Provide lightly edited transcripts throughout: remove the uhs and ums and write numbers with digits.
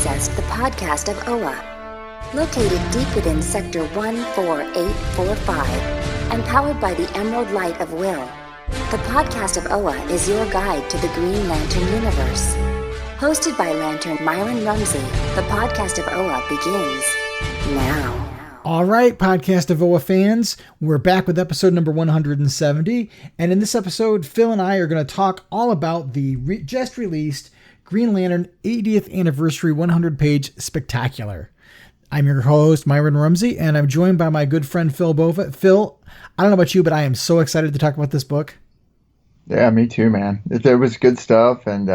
Access, the podcast of OA. Located deep within Sector 14845 and powered by the Emerald Light of Will, the podcast of OA is your guide to the Green Lantern universe. Hosted by Lantern Myron Rumsey, the podcast of OA begins now. All right, Podcast of OA fans, we're back with episode number 170. And in this episode, Phil and I are going to talk all about the just released Green Lantern 80th Anniversary 100-page spectacular. I'm your host, Myron Rumsey, and I'm joined by my good friend Phil Bova. Phil, I don't know about you, but I am so excited to talk about this book. Yeah, me too, man. It was good stuff, and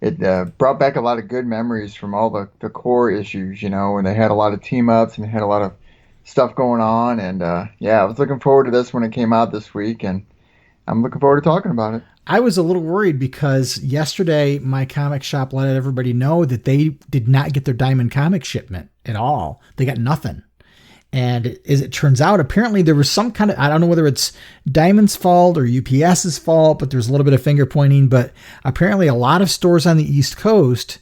it brought back a lot of good memories from all the core issues, and they had a lot of team-ups and they had a lot of stuff going on, and I was looking forward to this when it came out this week, and I'm looking forward to talking about it. I was a little worried because yesterday my comic shop let everybody know that they did not get their Diamond comic shipment at all. They got nothing. And as it turns out, apparently there was some kind of, I don't know whether it's Diamond's fault or UPS's fault, but there's a little bit of finger pointing, but apparently a lot of stores on the East Coast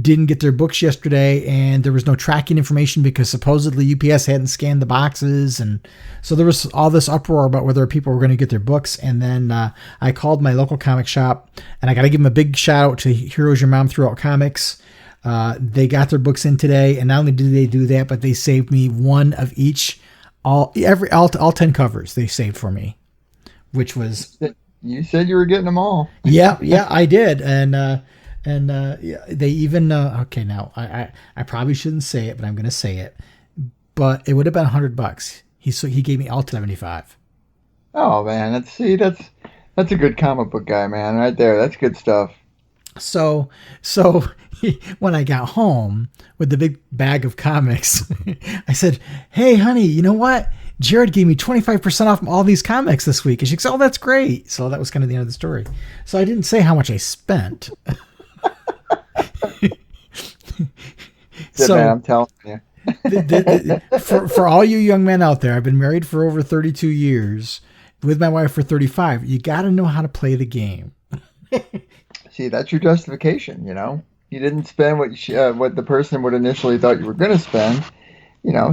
didn't get their books yesterday, and there was no tracking information because supposedly UPS hadn't scanned the boxes. And so there was all this uproar about whether people were going to get their books. And then I called my local comic shop, and I got to give them a big shout out to Heroes Your Mom Threw Out Comics. They got their books in today, and not only did they do that, but they saved me one of each, all 10 covers they saved for me, which was... You said you were getting them all. Yeah, I did. And they even, okay, now I probably shouldn't say it, but I'm going to say it, but it would have been $100. He gave me all 75. Oh man, that's a good comic book guy, man, right there. That's good stuff. So when I got home with the big bag of comics, I said, "Hey honey, you know what? Jared gave me 25% off all these comics this week." And she goes, "Oh, that's great." So that was kind of the end of the story. So I didn't say how much I spent. So man, I'm telling you. For all you young men out there, I've been married for over 32 years, with my wife for 35. You got to know how to play the game. See, that's your justification. You didn't spend what the person would initially thought you were going to spend.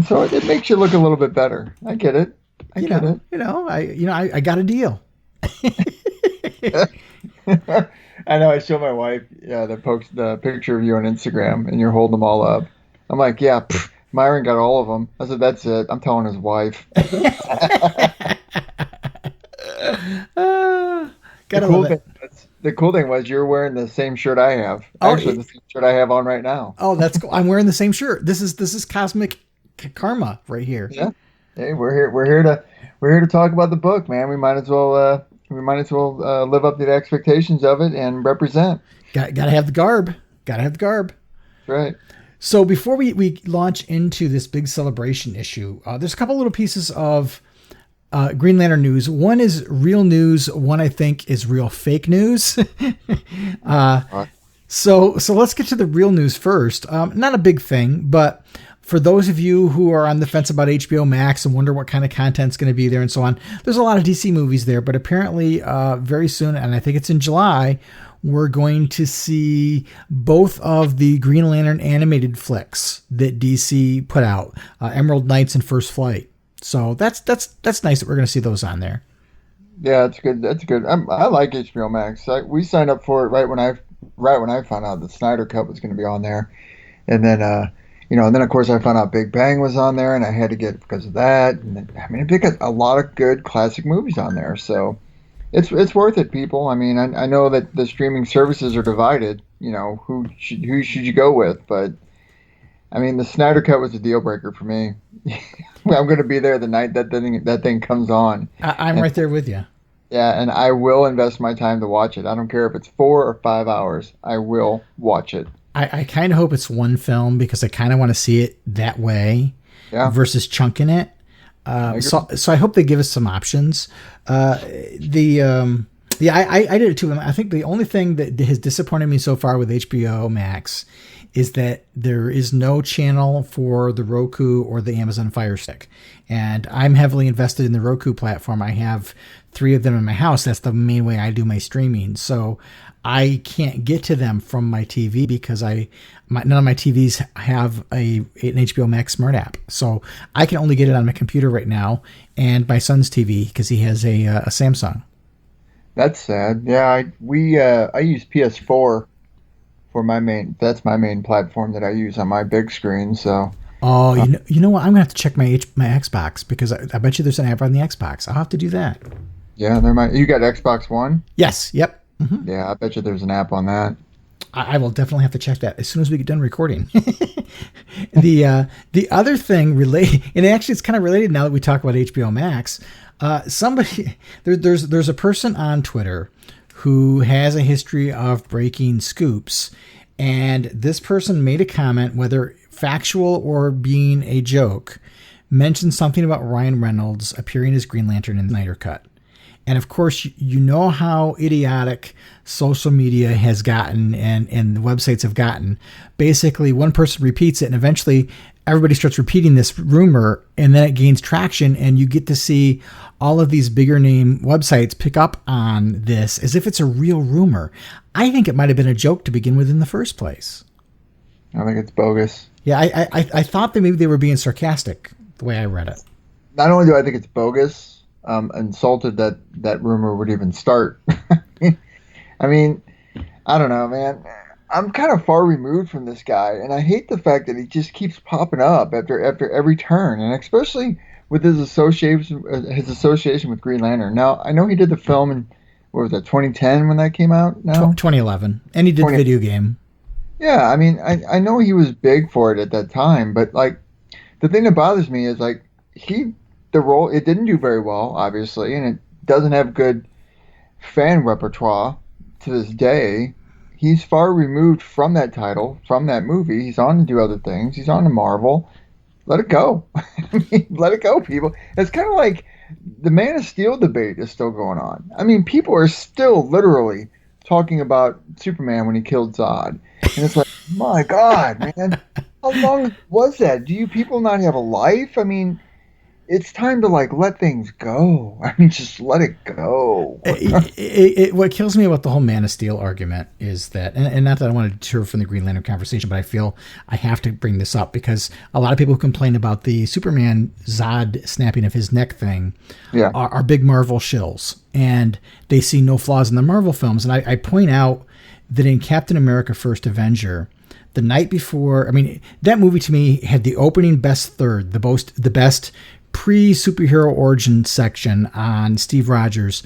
So it makes you look a little bit better. I get it. I got a deal. I know. I show my wife the picture of you on Instagram, and you're holding them all up. I'm like, yeah, Myron got all of them. I said, that's it. I'm telling his wife. The cool thing was you're wearing the same shirt I have. Actually, the same shirt I have on right now. Oh, that's cool. I'm wearing the same shirt. This is Cosmic Karma right here. Yeah. Hey, we're here to talk about the book, man. We might as well live up to the expectations of it and represent. Gotta have the garb. That's right. So before we launch into this big celebration issue, there's a couple little pieces of Green Lantern news. One is real news. One I think is real fake news. So let's get to the real news first. Not a big thing, but for those of you who are on the fence about HBO Max and wonder what kind of content's going to be there and so on, there's a lot of DC movies there, but apparently very soon, and I think it's in July, we're going to see both of the Green Lantern animated flicks that DC put out, Emerald Knights and First Flight. So that's nice that we're going to see those on there. Yeah, that's good. That's good. I like HBO Max. We signed up for it right when I found out the Snyder Cut was going to be on there, and then and then of course I found out Big Bang was on there, and I had to get it because of that. And then, they got a lot of good classic movies on there, so it's worth it, people. I mean, I know that the streaming services are divided. Who should you go with? But I mean, the Snyder Cut was a deal breaker for me. I'm going to be there the night that thing comes on. I'm right there with you. Yeah, and I will invest my time to watch it. I don't care if it's 4 or 5 hours. I will watch it. I kind of hope it's one film because I kind of want to see it that way versus chunking it. So I hope they give us some options. I did it too. I think the only thing that has disappointed me so far with HBO Max is that there is no channel for the Roku or the Amazon Fire Stick. And I'm heavily invested in the Roku platform. I have 3 of them in my house. That's the main way I do my streaming. So I can't get to them from my TV because none of my TVs have an HBO Max Smart app. So I can only get it on my computer right now and my son's TV because he has a Samsung. That's sad. Yeah, I use PS4 for my main. That's my main platform that I use on my big screen. So. Oh, you know what? I'm gonna have to check my Xbox because I bet you there's an app on the Xbox. I'll have to do that. Yeah, there might. You got Xbox One? Yes. Yep. Mm-hmm. Yeah, I bet you there's an app on that. I will definitely have to check that as soon as we get done recording. The other thing and actually it's kind of related now that we talk about HBO Max. There's a person on Twitter who has a history of breaking scoops, and this person made a comment, whether factual or being a joke, mentioned something about Ryan Reynolds appearing as Green Lantern in the Snyder Cut. And of course, you know how idiotic social media has gotten and the websites have gotten. Basically, one person repeats it and eventually everybody starts repeating this rumor, and then it gains traction, and you get to see all of these bigger name websites pick up on this as if it's a real rumor. I think it might have been a joke to begin with in the first place. I think it's bogus. Yeah, I thought that maybe they were being sarcastic the way I read it. Not only do I think it's bogus, insulted that rumor would even start. I mean, I don't know, man. I'm kind of far removed from this guy, and I hate the fact that he just keeps popping up after every turn, and especially with his association with Green Lantern. Now, I know he did the film in, what was that, 2010 when that came out? No, 2011, and he did the video game. Yeah, I mean, I know he was big for it at that time, but like the thing that bothers me is like it didn't do very well, obviously, and it doesn't have good fan repertoire to this day. He's far removed from that title, from that movie. He's on to do other things. He's on to Marvel. Let it go. I mean, let it go, people. It's kind of like the Man of Steel debate is still going on. I mean, people are still literally talking about Superman when he killed Zod. And it's like, my God, man. How long was that? Do you people not have a life? I mean, it's time to like let things go. I mean, just let it go. What kills me about the whole Man of Steel argument is that, and not that I want to deter from the Green Lantern conversation, but I feel I have to bring this up because a lot of people who complain about the Superman Zod snapping of his neck thing are big Marvel shills, and they see no flaws in the Marvel films. And I point out that in Captain America: First Avenger, the night before, I mean, that movie to me had the opening best third, the best pre-superhero origin section on Steve Rogers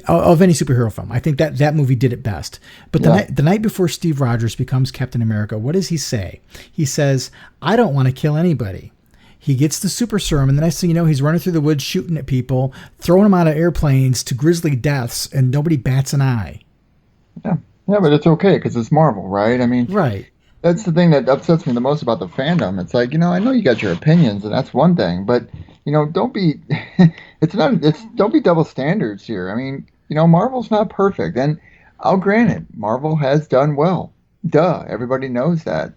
of any superhero film. I think that movie did it best. But the night before Steve Rogers becomes Captain America, what does he say? He says, I don't want to kill anybody. He gets the super serum, and the next thing you know, he's running through the woods shooting at people, throwing them out of airplanes to grisly deaths, and nobody bats an eye. Yeah, but it's okay because it's Marvel, right? I mean, right. That's the thing that upsets me the most about the fandom. It's like, I know you got your opinions, and that's one thing, but don't be don't be double standards here. I mean, Marvel's not perfect, and I'll grant it, Marvel has done well. Duh, everybody knows that.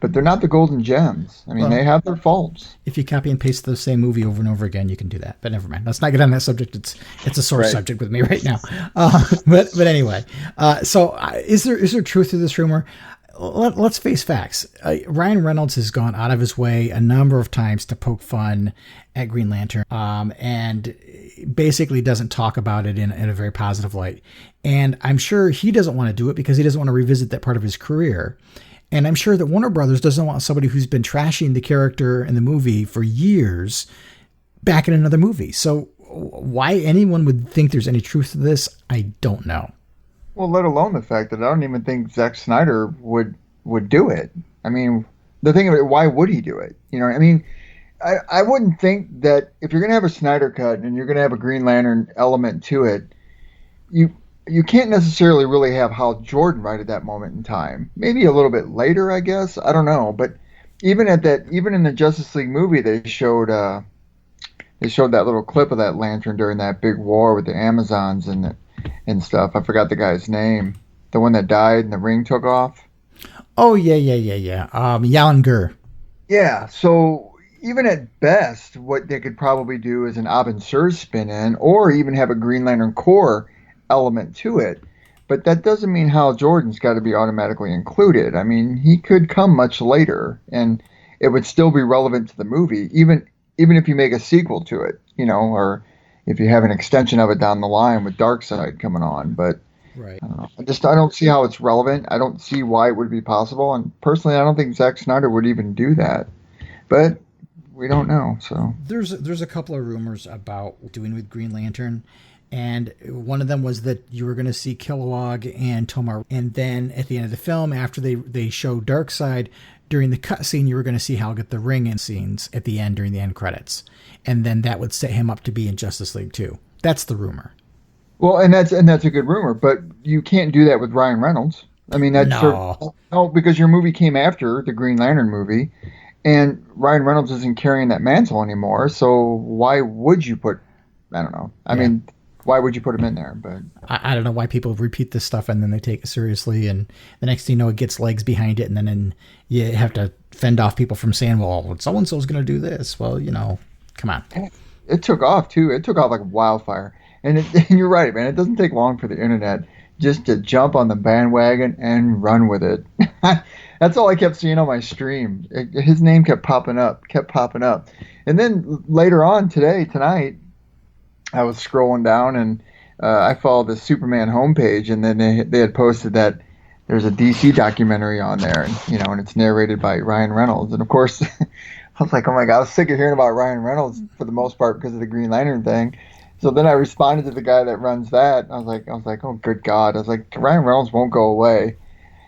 But they're not the golden gems. I mean, they have their faults. If you copy and paste the same movie over and over again, you can do that. But never mind. Let's not get on that subject. It's a sore subject with me right now. But anyway, so is there truth to this rumor? Let's face facts. Ryan Reynolds has gone out of his way a number of times to poke fun at Green Lantern, and basically doesn't talk about it in a very positive light. And I'm sure he doesn't want to do it because he doesn't want to revisit that part of his career. And I'm sure that Warner Brothers doesn't want somebody who's been trashing the character in the movie for years back in another movie. So why anyone would think there's any truth to this, I don't know. Well, let alone the fact that I don't even think Zack Snyder would do it. I mean, the thing of it, why would he do it? I mean, I wouldn't think that if you're going to have a Snyder cut and you're going to have a Green Lantern element to it, you can't necessarily really have Hal Jordan right at that moment in time. Maybe a little bit later, I guess. I don't know. But even in the Justice League movie, they showed that little clip of that Lantern during that big war with the Amazons and stuff. I forgot the guy's name. The one that died and the ring took off. Oh, yeah. Yalan Gur. Yeah, so even at best, what they could probably do is an Abin Sur spin in, or even have a Green Lantern Corps element to it. but that doesn't mean Hal Jordan's got to be automatically included. I mean, he could come much later, and it would still be relevant to the movie, even if you make a sequel to it, or if you have an extension of it down the line with Darkseid coming on. But Right. I don't know. I don't see how it's relevant. I don't see why it would be possible. And personally, I don't think Zack Snyder would even do that. But we don't know. So there's a couple of rumors about doing with Green Lantern, and one of them was that you were going to see Kilowog and Tomar, and then at the end of the film, after they show Darkseid during the cutscene, you were going to see Hal get the ring in scenes at the end during the end credits, and then that would set him up to be in Justice League 2. That's the rumor. well, and that's a good rumor, but you can't do that with Ryan Reynolds. I mean, that's no, because your movie came after the Green Lantern movie, and Ryan Reynolds isn't carrying that mantle anymore. So why would you put? I don't know. I mean, why would you put him in there? But I don't know why people repeat this stuff and then they take it seriously, and the next thing you know, it gets legs behind it, and then you have to fend off people from saying, "Well, so and so's going to do this." Well, come on. it took off too. It took off like wildfire. And you're right, man. It doesn't take long for the internet just to jump on the bandwagon and run with it. That's all I kept seeing on my stream. His name kept popping up. And then later on tonight, I was scrolling down and I followed the Superman homepage, and then they had posted that there's a DC documentary on there, and it's narrated by Ryan Reynolds. And of course, I was like, oh my God, I was sick of hearing about Ryan Reynolds for the most part because of the Green Lantern thing. So then I responded to the guy that runs that. I was like, oh, good God. I was like, Ryan Reynolds won't go away.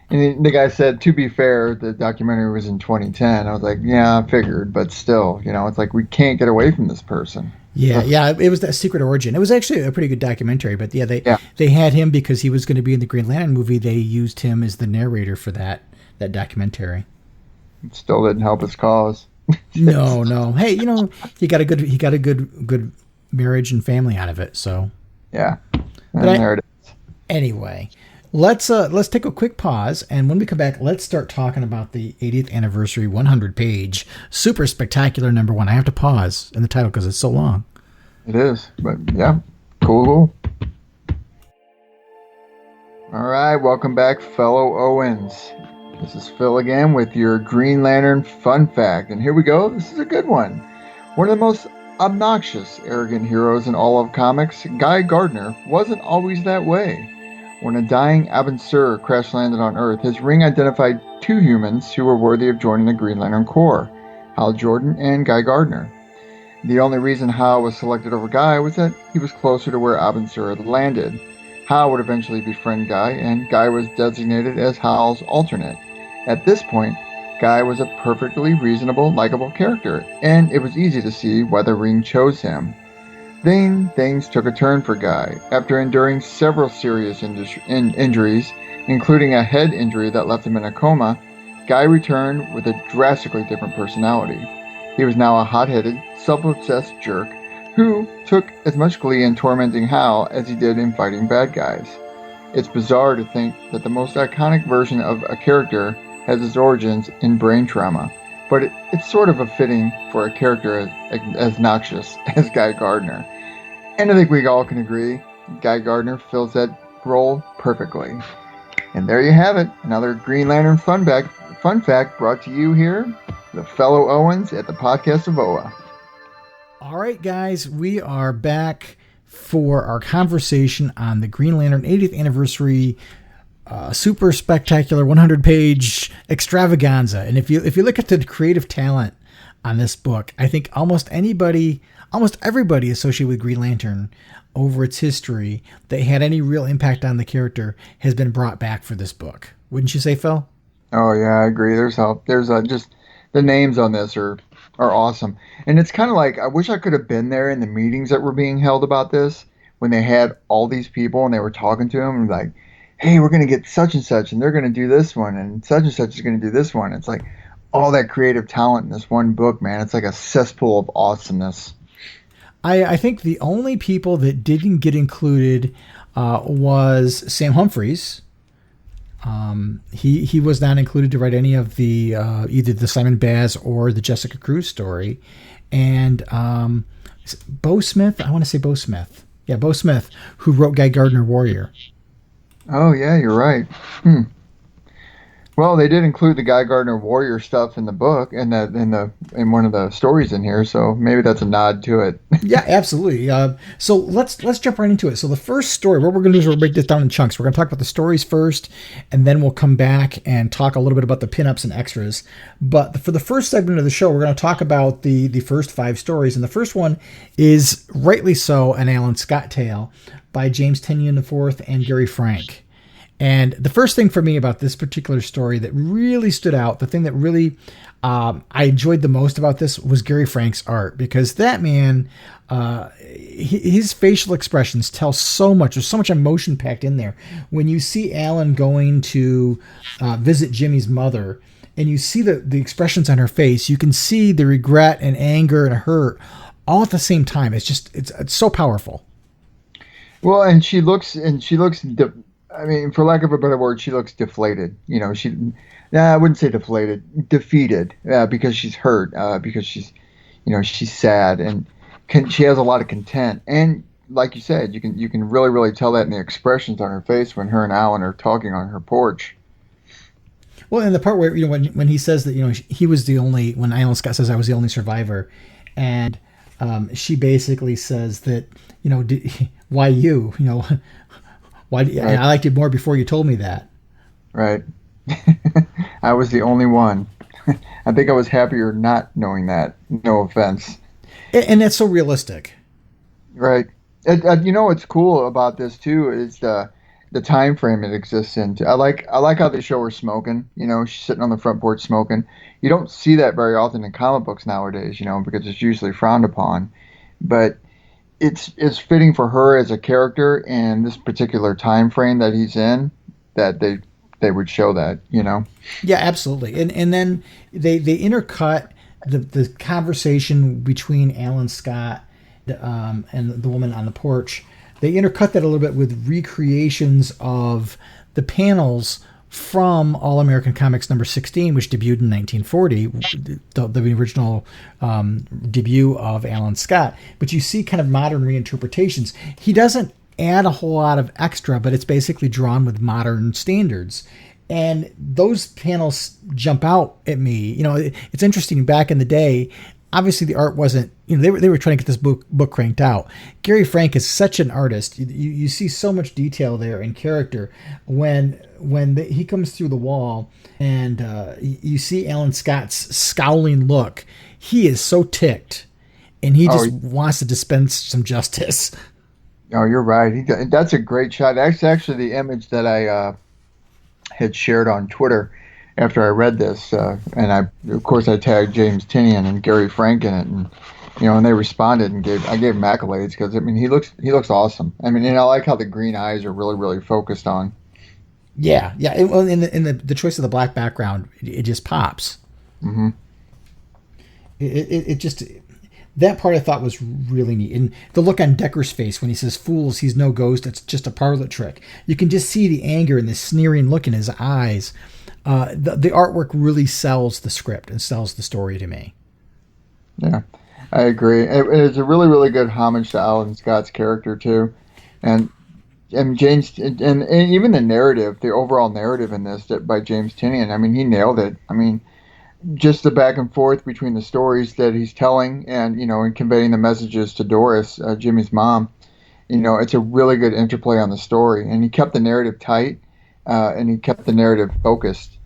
And the guy said, to be fair, the documentary was in 2010. I was like, yeah, I figured, but still, it's like we can't get away from this person. Yeah, it was that Secret Origin. It was actually a pretty good documentary, but they had him because he was going to be in the Green Lantern movie. They used him as the narrator for that documentary. It still didn't help his cause. No. Hey, he got a good marriage and family out of it. So yeah, and there it is. Anyway, let's take a quick pause, and when we come back, let's start talking about the 80th anniversary 100-page super spectacular #1. I have to pause in the title because it's so long. It is, but yeah, cool. All right, welcome back, fellow Owens. This is Phil again with your Green Lantern fun fact, and here we go. This is a good one. One of the most obnoxious, arrogant heroes in all of comics, Guy Gardner, wasn't always that way. When a dying Abin Sur crash landed on Earth, his ring identified two humans who were worthy of joining the Green Lantern Corps, Hal Jordan and Guy Gardner. The only reason Hal was selected over Guy was that he was closer to where Abin Sur had landed. Hal would eventually befriend Guy, and Guy was designated as Hal's alternate. At this point, Guy was a perfectly reasonable, likable character, and it was easy to see why the ring chose him. Then things took a turn for Guy. After enduring several serious injuries, including a head injury that left him in a coma, Guy returned with a drastically different personality. He was now a hot-headed, self-obsessed jerk who took as much glee in tormenting Hal as he did in fighting bad guys. It's bizarre to think that the most iconic version of a character has its origins in brain trauma, but it's sort of a fitting for a character as noxious as Guy Gardner. And I think we all can agree, Guy Gardner fills that role perfectly. And there you have it, another Green Lantern fun fact brought to you here, the fellow Owens at the podcast of OA. All right, guys, we are back for our conversation on the Green Lantern 80th anniversary super spectacular 100-page extravaganza. And if you look at the creative talent on this book, I think almost everybody associated with Green Lantern over its history that had any real impact on the character has been brought back for this book. Wouldn't you say, Phil? Oh yeah, I agree. There's just the names on this are awesome. And it's kind of like, I wish I could have been there in the meetings that were being held about this when they had all these people and they were talking to them and like, hey, we're going to get such and such, and they're going to do this one, and such is going to do this one. It's like all that creative talent in this one book, man. It's like a cesspool of awesomeness. I think the only people that didn't get included was Sam Humphries. He was not included to write any of the either the Simon Baz or the Jessica Cruz story. And Bo Smith, I want to say Bo Smith. Yeah, Bo Smith, who wrote Guy Gardner Warrior. Oh yeah, you're right. Hmm. Well, they did include the Guy Gardner warrior stuff in the book and in one of the stories in here, so maybe that's a nod to it. Yeah, absolutely. So let's jump right into it. So the first story, what we're going to do is we'll break this down in chunks. We're going to talk about the stories first, and then we'll come back and talk a little bit about the pinups and extras. But for the first segment of the show, we're going to talk about the first 5 stories, and the first one is rightly so an Alan Scott tale by James Tynion IV and Gary Frank. And the first thing for me about this particular story that really stood out, the thing that really I enjoyed the most about this was Gary Frank's art, because that man, his facial expressions tell so much. There's so much emotion packed in there. When you see Alan going to visit Jimmy's mother, and you see the expressions on her face, you can see the regret and anger and hurt all at the same time. It's so powerful. Well, I mean, for lack of a better word, she looks deflated. I wouldn't say deflated, defeated, because she's hurt, because she's sad, and she has a lot of content. And like you said, you can really, really tell that in the expressions on her face when her and Alan are talking on her porch. Well, and the part where, when he says that, he was the only, when Alan Scott says I was the only survivor, and she basically says that, why you, why? Right. I liked you more before you told me that. Right. I was the only one. I think I was happier not knowing that. No offense. And that's so realistic. Right. What's cool about this too is the time frame it exists in. I like how they show her smoking. She's sitting on the front porch smoking. You don't see that very often in comic books nowadays. Because it's usually frowned upon. But it's fitting for her as a character and this particular time frame that he's in, that they would show that. Yeah, absolutely. And then they intercut the conversation between Alan Scott and the woman on the porch. They intercut that a little bit with recreations of the panels from All American Comics number 16, which debuted in 1940, the original debut of Alan Scott. But you see kind of modern reinterpretations. He doesn't add a whole lot of extra, but it's basically drawn with modern standards. And those panels jump out at me. It's interesting. Back in the day, obviously the art wasn't, they were trying to get this book cranked out. Gary Frank is such an artist. You see so much detail there in character when he comes through the wall and you see Alan Scott's scowling look. He is so ticked, and he just wants to dispense some justice. Oh, you're right. That's a great shot. That's actually the image that I had shared on Twitter after I read this, and I tagged James Tynion and Gary Frank in it, and they responded and I gave him accolades, because he looks awesome. And I like how the green eyes are really, really focused on. Yeah. In the choice of the black background, it just pops. Mm-hmm. It just, that part I thought was really neat. And the look on Decker's face when he says, "Fools, he's no ghost, it's just a parlor trick." You can just see the anger and the sneering look in his eyes. The artwork really sells the script and sells the story to me. Yeah, I agree. It's a really, really good homage to Alan Scott's character too, and James and even the narrative, the overall narrative in this by James Tynion. He nailed it. Just the back and forth between the stories that he's telling and conveying the messages to Doris, Jimmy's mom. It's a really good interplay on the story, and he kept the narrative tight, and he kept the narrative focused.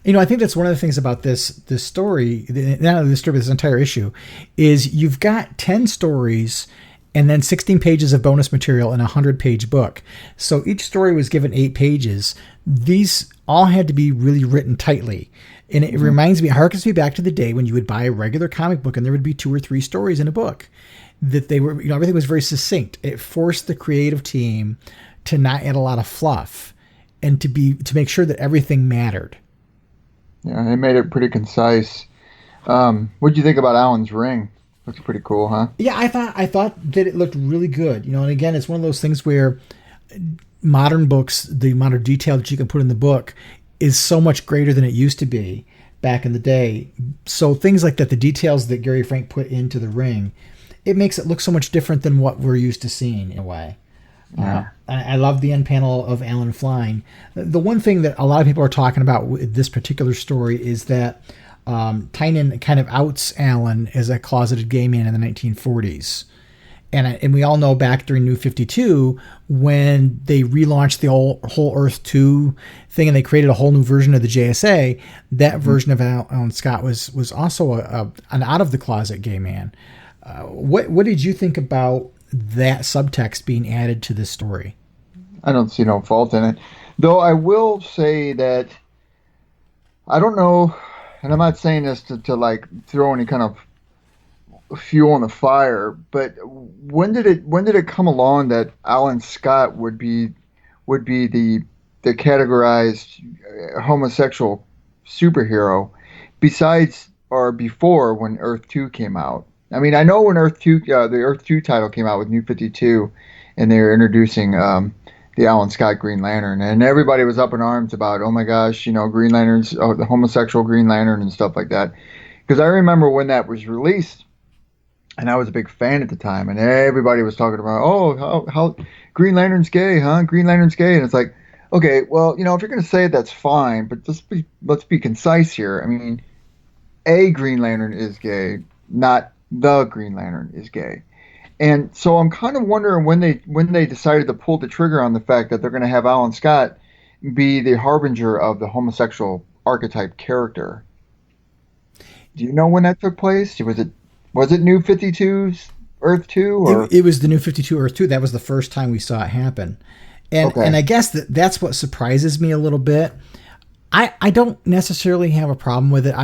I think that's one of the things about this story, not only this story, but this entire issue, is you've got 10 stories and then 16 pages of bonus material in a 100-page book. So each story was given 8 pages. These all had to be really written tightly. And it reminds me, it harkens me back to the day when you would buy a regular comic book and there would be 2 or 3 stories in a book. That they were, everything was very succinct. It forced the creative team to not add a lot of fluff and to make sure that everything mattered. Yeah, it made it pretty concise. What'd you think about Alan's ring? Looks pretty cool, huh? Yeah, I thought that it looked really good. And again, it's one of those things where modern books, the amount of detail that you can put in the book is so much greater than it used to be back in the day. So things like that, the details that Gary Frank put into the ring, it makes it look so much different than what we're used to seeing in a way. Yeah. I love the end panel of Alan flying. The one thing that a lot of people are talking about with this particular story is that Tynan kind of outs Alan as a closeted gay man in the 1940s. And we all know back during New 52, when they relaunched the whole Earth 2 thing and they created a whole new version of the JSA, that version of Alan Scott was also an out-of-the-closet gay man. What did you think about that subtext being added to this story? I don't see no fault in it. Though I will say that I don't know, and I'm not saying this to like throw any kind of fuel on the fire, but when did it come along that Alan Scott would be the categorized homosexual superhero besides or before when Earth 2 came out? I mean, I know when Earth 2 the Earth 2 title came out with New 52 and they were introducing the Alan Scott Green Lantern, and everybody was up in arms about, oh my gosh, Green Lantern's the homosexual Green Lantern and stuff like that. Because I remember when that was released, and I was a big fan at the time, and everybody was talking about, oh, how Green Lantern's gay, huh? Green Lantern's gay, and it's like, okay, well, if you're going to say it, that's fine, but let's be concise here. I mean, a Green Lantern is gay, not the Green Lantern is gay. And so I'm kind of wondering when they decided to pull the trigger on the fact that they're going to have Alan Scott be the harbinger of the homosexual archetype character. Do you know when that took place? Was it New 52's Earth 2? Or? It was the New 52 Earth 2. That was the first time we saw it happen. And I guess that's what surprises me a little bit. I don't necessarily have a problem with it.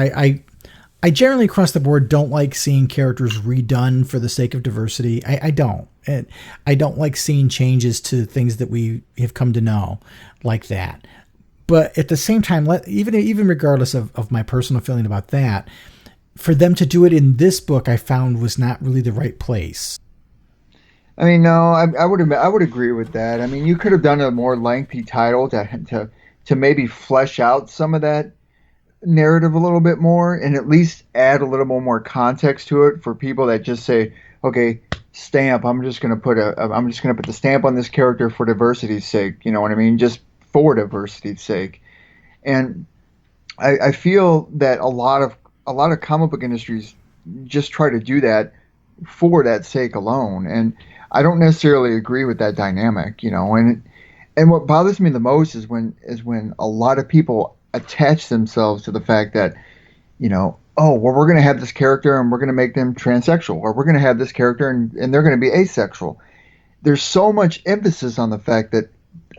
I generally across the board don't like seeing characters redone for the sake of diversity. I don't. And I don't like seeing changes to things that we have come to know like that. But at the same time, even regardless of my personal feeling about that, for them to do it in this book, I found was not really the right place. I mean, no, I would agree with that. I mean, you could have done a more lengthy title to maybe flesh out some of that narrative a little bit more, and at least add a little more context to it for people that just say, okay, stamp. I'm just gonna put the stamp on this character for diversity's sake. You know what I mean? Just for diversity's sake. And I feel that a lot of comic book industries just try to do that for that sake alone, and I don't necessarily agree with that dynamic. And what bothers me the most is when a lot of people attach themselves to the fact that, oh, well, we're going to have this character and we're going to make them transsexual, or we're going to have this character and they're going to be asexual. There's so much emphasis on the fact that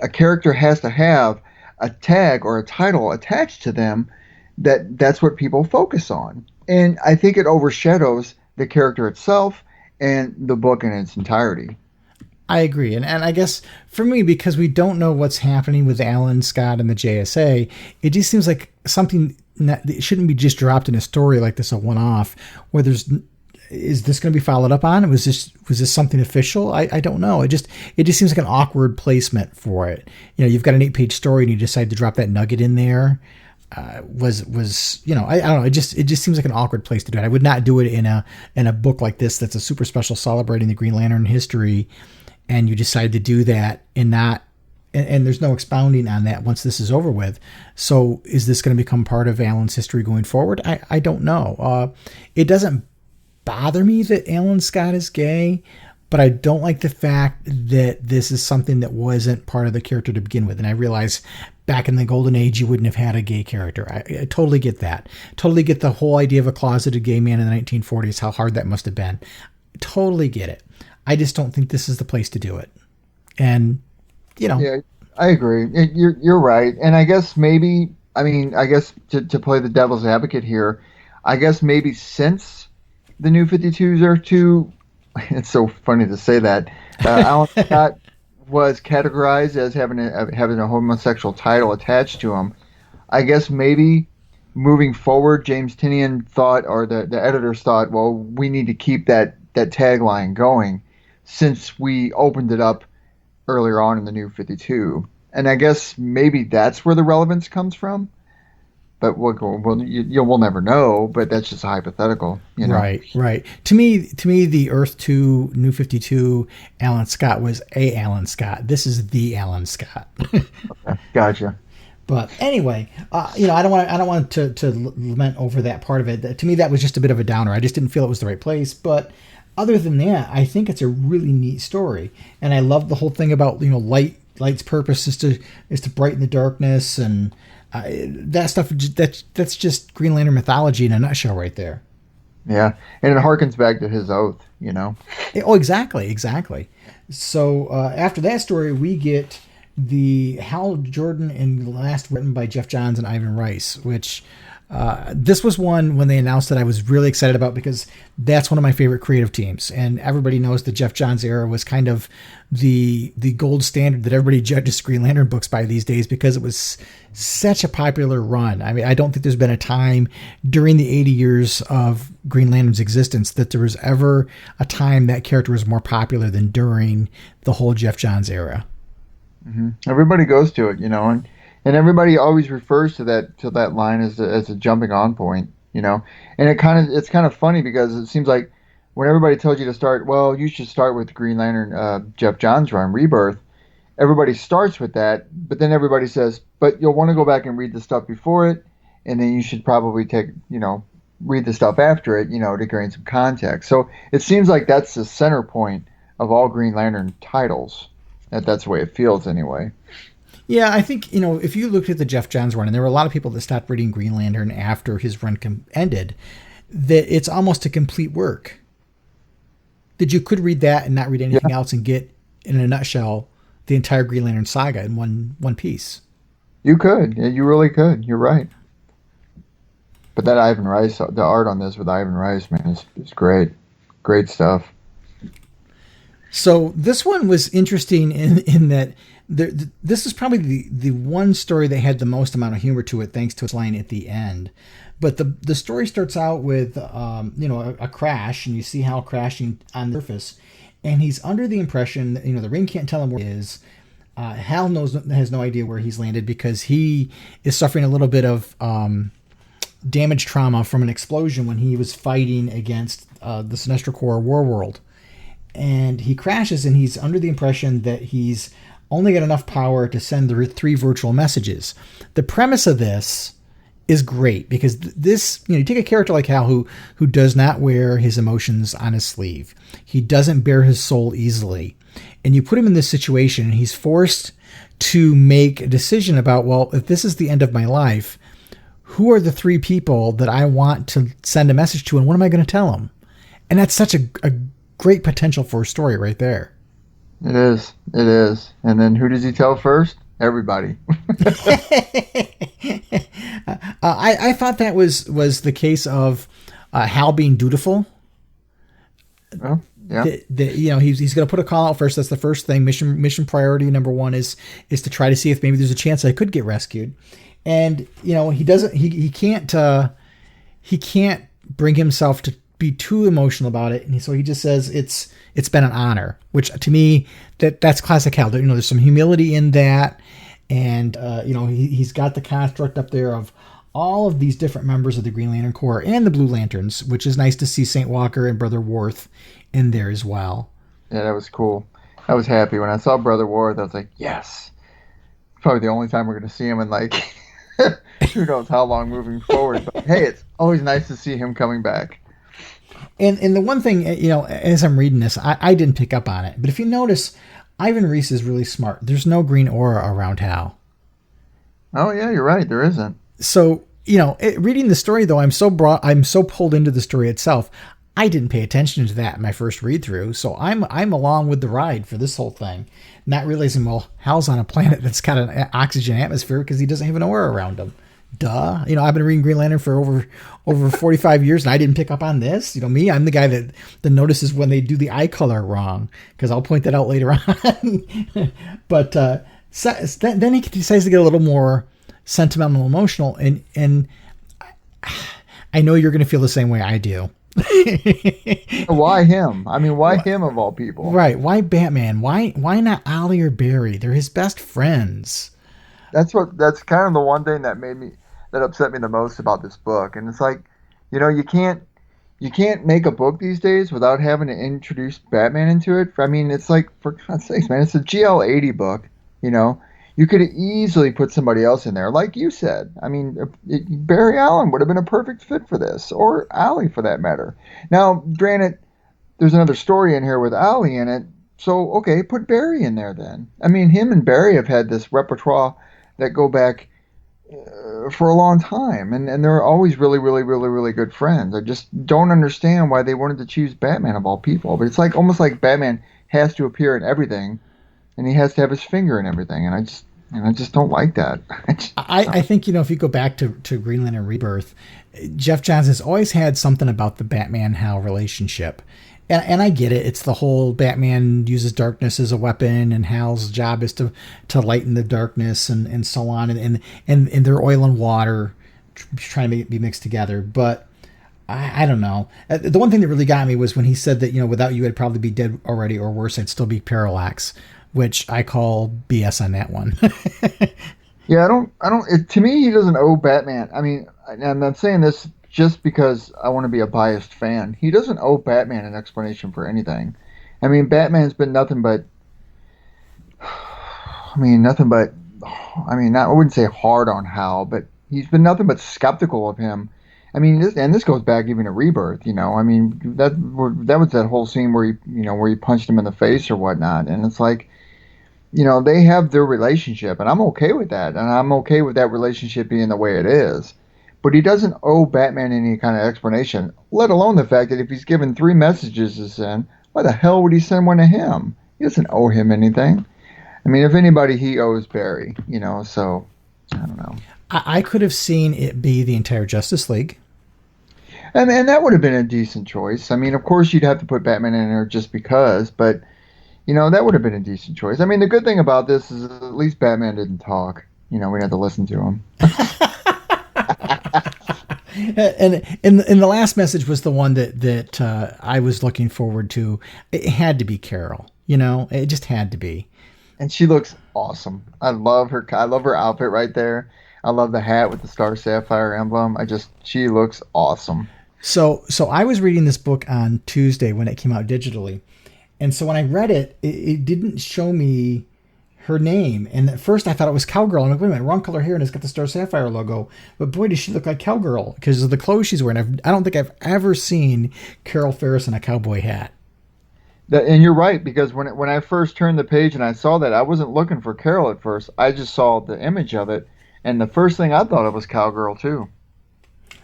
a character has to have a tag or a title attached to them that's what people focus on. And I think it overshadows the character itself and the book in its entirety. I agree. And I guess for me, because we don't know what's happening with Alan Scott and the JSA, it just seems like something that it shouldn't be just dropped in a story like this, a one-off, where is this going to be followed up on? Was this something official? I don't know. It just seems like an awkward placement for it. You've got an 8-page story and you decide to drop that nugget in there. I don't know. It just seems like an awkward place to do it. I would not do it in a book like this that's a super special celebrating the Green Lantern history. And you decide to do that and there's no expounding on that once this is over with. So is this going to become part of Alan's history going forward? I don't know. It doesn't bother me that Alan Scott is gay, but I don't like the fact that this is something that wasn't part of the character to begin with. And I realize back in the golden age, you wouldn't have had a gay character. I totally get that. Totally get the whole idea of a closeted gay man in the 1940s, how hard that must have been. Totally get it. I just don't think this is the place to do it. And, Yeah, I agree. You're right. And I guess to play the devil's advocate here, I guess maybe since the New 52s are too, it's so funny to say that, Alan Scott was categorized as having a homosexual title attached to him. I guess maybe moving forward, James Tynion thought, or the editors thought, well, we need to keep that tagline going, since we opened it up earlier on in the New 52. And I guess maybe that's where the relevance comes from. but we'll never know. But that's just hypothetical, you know. Right. To me, the Earth 2 New 52 Alan Scott was a Alan Scott. This is the Alan Scott. Okay, gotcha. But anyway, I don't want to lament over that part of it. To me, that was just a bit of a downer. I just didn't feel it was the right place. But other than that, I think it's a really neat story, and I love the whole thing about light's purpose is to brighten the darkness, and that stuff. That's just Green Lantern mythology in a nutshell, right there. Yeah, and it harkens back to his oath, you know. Oh, exactly. So after that story, we get the Hal Jordan and last written by Jeff Johns and Ivan Rice, which this was one when they announced that I was really excited about because that's one of my favorite creative teams. And everybody knows the Jeff Johns era was kind of the gold standard that everybody judges Green Lantern books by these days because it was such a popular run. I mean, I don't think there's been a time during the 80 years of Green Lantern's existence that there was ever a time that character was more popular than during the whole Jeff Johns era. Mm-hmm. Everybody goes to it, you know, and everybody always refers to that line as a jumping on point, you know. And it's kind of funny because it seems like when everybody tells you to start, well, you should start with Green Lantern Jeff Johns run Rebirth. Everybody starts with that, but then everybody says, but you'll want to go back and read the stuff before it, and then you should probably read the stuff after it, you know, to gain some context. So it seems like that's the center point of all Green Lantern titles. That's the way it feels anyway. Yeah, I think, if you looked at the Jeff Johns run, and there were a lot of people that stopped reading Green Lantern after his run ended, that it's almost a complete work. That you could read that and not read anything else and get, in a nutshell, the entire Green Lantern saga in one piece. You could. Yeah, you really could. You're right. But that Ivan Rice, the art on this with Ivan Rice, man, is great. Great stuff. So this one was interesting in that this is probably the one story that had the most amount of humor to it, thanks to its line at the end. But the story starts out with a crash, and you see Hal crashing on the surface, and he's under the impression that the ring can't tell him where he is. Hal has no idea where he's landed because he is suffering a little bit of damage trauma from an explosion when he was fighting against the Sinestro Corps Warworld. And he crashes, and he's under the impression that he's only got enough power to send the 3 virtual messages. The premise of this is great because this, you take a character like Hal who does not wear his emotions on his sleeve. He doesn't bare his soul easily. And you put him in this situation, and he's forced to make a decision about, well, if this is the end of my life, who are the 3 people that I want to send a message to, and what am I going to tell them? And that's such a great potential for a story right there. It is. And then who does he tell first? Everybody. I thought that was the case of Hal being dutiful. Well, yeah. He's going to put a call out first. That's the first thing. Mission priority number 1 is to try to see if maybe there's a chance I could get rescued. And he doesn't. He can't bring himself to be too emotional about it, and so he just says it's been an honor, which to me that's classic Hal. There's some humility in that, and he's got the construct up there of all of these different members of the Green Lantern Corps and the Blue Lanterns, which is nice to see St. Walker and Brother Worth in there as well. Yeah, that was cool. I was happy when I saw Brother Worth. I was like, yes, probably the only time we're going to see him in like who knows how long moving forward. But hey, it's always nice to see him coming back. And the one thing, as I'm reading this, I didn't pick up on it. But if you notice, Ivan Reis is really smart. There's no green aura around Hal. Oh, yeah, you're right. There isn't. So, reading the story, though, I'm so pulled into the story itself. I didn't pay attention to that in my first read through. So I'm along with the ride for this whole thing. Not realizing, well, Hal's on a planet that's got an oxygen atmosphere because he doesn't have an aura around him. Duh. I've been reading Green Lantern for over 45 years, and I didn't pick up on this. Me, I'm the guy that notices when they do the eye color wrong, because I'll point that out later on. But then he decides to get a little more sentimental, emotional, and I know you're going to feel the same way I do. Why him? I mean, why him of all people? Right. Why Batman? Why not Ollie or Barry? They're his best friends. That's kind of the one thing that made me. that upset me the most about this book. And it's like, you can't make a book these days without having to introduce Batman into it. I mean, it's like, for God's sakes, man, it's a GL80 book. You could easily put somebody else in there, like you said. I mean, Barry Allen would have been a perfect fit for this, or Allie for that matter. Now, granted, there's another story in here with Allie in it, so okay, put Barry in there then. I mean, him and Barry have had this repertoire that go back for a long time, and they're always really, really, really, really good friends. I just don't understand why they wanted to choose Batman of all people. But it's like almost like Batman has to appear in everything, and he has to have his finger in everything, and I just don't like that. I think, if you go back to Green Lantern Rebirth, Jeff Johns has always had something about the Batman-Hal relationship. And I get it. It's the whole Batman uses darkness as a weapon, and Hal's job is to lighten the darkness and so on. And they're oil and water trying to be mixed together. But I don't know. The one thing that really got me was when he said that, without you, I'd probably be dead already, or worse, I'd still be Parallax, which I call BS on that one. Yeah, to me, he doesn't owe Batman. I mean, and I'm saying this just because I want to be a biased fan. He doesn't owe Batman an explanation for anything. I mean, Batman's been nothing but, I wouldn't say hard on Hal, but he's been nothing but skeptical of him. I mean, this goes back even to Rebirth, I mean, that was that whole scene where he punched him in the face or whatnot. And it's like, they have their relationship, and I'm okay with that. And I'm okay with that relationship being the way it is. But he doesn't owe Batman any kind of explanation, let alone the fact that if he's given 3 messages to send, why the hell would he send one to him? He doesn't owe him anything. I mean, if anybody, he owes Barry, so I don't know. I could have seen it be the entire Justice League. And that would have been a decent choice. I mean, of course, you'd have to put Batman in there just because, but, that would have been a decent choice. I mean, the good thing about this is at least Batman didn't talk. We had to listen to him. And the last message was the one that I was looking forward to. It had to be Carol, it just had to be. And she looks awesome. I love her outfit right there. I love the hat with the Star Sapphire emblem. She looks awesome. So I was reading this book on Tuesday when it came out digitally. And so when I read it, it didn't show me her name. And at first I thought it was Cowgirl. I'm like, wait a minute, wrong color hair, and it's got the Star Sapphire logo. But boy, does she look like Cowgirl because of the clothes she's wearing. I don't think I've ever seen Carol Ferris in a cowboy hat. And you're right, because when I first turned the page and I saw that, I wasn't looking for Carol at first. I just saw the image of it. And the first thing I thought of was Cowgirl, too.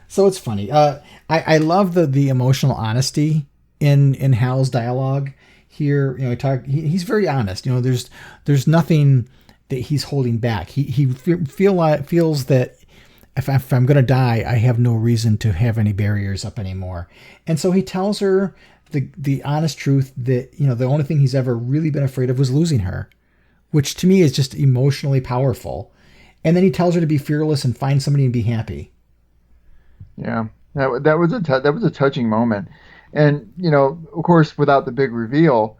So it's funny. I love the emotional honesty in Hal's dialogue here. He's very honest. There's nothing that he's holding back. He feels that if I'm going to die, I have no reason to have any barriers up anymore. And so he tells her the honest truth that, the only thing he's ever really been afraid of was losing her, which to me is just emotionally powerful. And then he tells her to be fearless and find somebody and be happy. Yeah, that was a touching moment. And, of course, without the big reveal,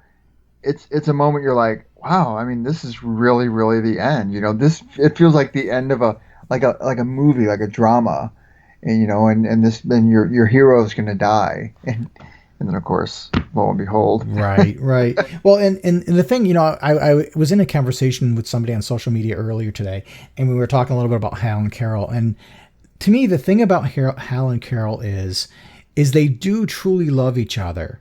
it's a moment you're like, wow, I mean, this is really, really the end. It feels like the end of a movie, like a drama. And, and your hero is going to die. And then, of course, lo and behold. Right. Well, and the thing, I was in a conversation with somebody on social media earlier today, and we were talking a little bit about Hal and Carol. And to me, the thing about Hal and Carol is they do truly love each other,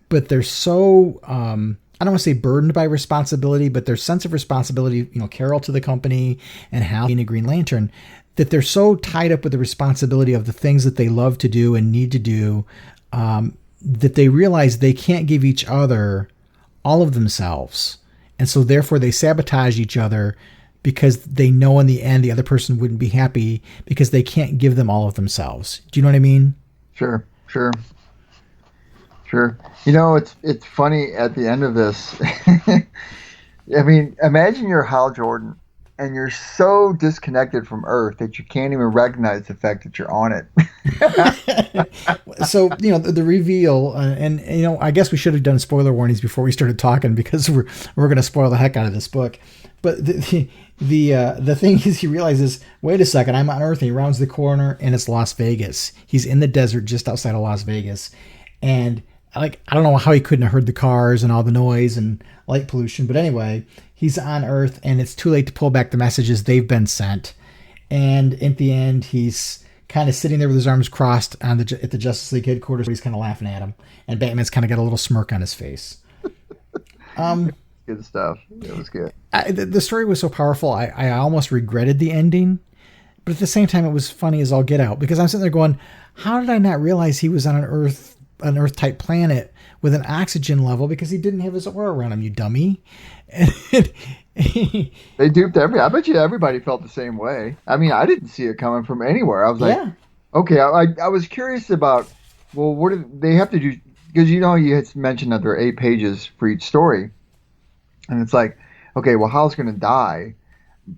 but they're so, I don't want to say burdened by responsibility, but their sense of responsibility, Carol to the company and Hal being a Green Lantern, that they're so tied up with the responsibility of the things that they love to do and need to do, that they realize they can't give each other all of themselves. And so therefore they sabotage each other because they know in the end the other person wouldn't be happy because they can't give them all of themselves. Do you know what I mean? Sure. It's funny at the end of this. I mean, imagine you're Hal Jordan and you're so disconnected from Earth that you can't even recognize the fact that you're on it. So, the reveal, and I guess we should have done spoiler warnings before we started talking, because we're going to spoil the heck out of this book. But the thing is, he realizes, wait a second, I'm on Earth, and he rounds the corner, and it's Las Vegas. He's in the desert just outside of Las Vegas, and I don't know how he couldn't have heard the cars and all the noise and light pollution, but anyway, he's on Earth, and it's too late to pull back the messages. They've been sent, and at the end, he's kind of sitting there with his arms crossed at the Justice League headquarters. He's kind of laughing at him, and Batman's kind of got a little smirk on his face. Good stuff. It was good. The story was so powerful, I almost regretted the ending, but at the same time, it was funny as all get out, because I'm sitting there going, how did I not realize he was on an Earth-type planet with an oxygen level, because he didn't have his aura around him, you dummy. They duped I bet you everybody felt the same way. I mean, I didn't see it coming from anywhere. I was like, okay, I was curious about, well, what did they have to do? Because, you had mentioned that there are 8 pages for each story. And it's like, okay, well, Hal's going to die.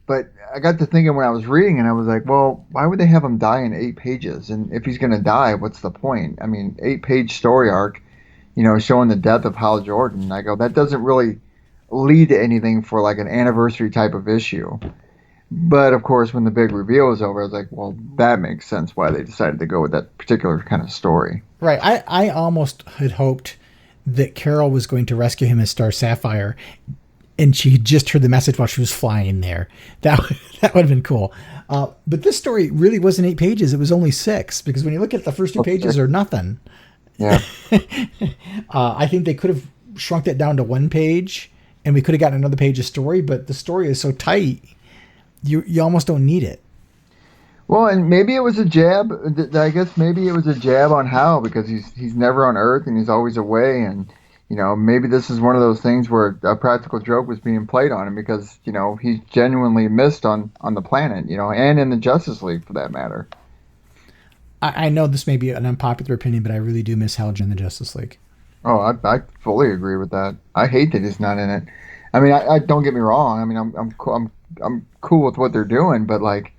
But I got to thinking when I was reading, and I was like, well, why would they have him die in 8 pages? And if he's going to die, what's the point? I mean, 8-page story arc, showing the death of Hal Jordan. And I go, that doesn't really lead to anything for like an anniversary type of issue. But of course, when the big reveal was over, I was like, well, that makes sense why they decided to go with that particular kind of story. Right. I almost had hoped that Carol was going to rescue him as Star Sapphire, and she just heard the message while she was flying there. That would have been cool. But this story really wasn't 8 pages. It was only 6, because when you look at the first 2 pages, they're nothing. Yeah. I think they could have shrunk that down to 1 page, and we could have gotten another page of story, but the story is so tight, you almost don't need it. Well, and maybe it was a jab. I guess maybe it was a jab on Hal, because he's never on Earth and he's always away, and maybe this is one of those things where a practical joke was being played on him, because he's genuinely missed on the planet, and in the Justice League for that matter. I know this may be an unpopular opinion, but I really do miss Hal in the Justice League. Oh, I fully agree with that. I hate that he's not in it. I mean, I don't get me wrong. I mean, I'm cool with what they're doing, but like,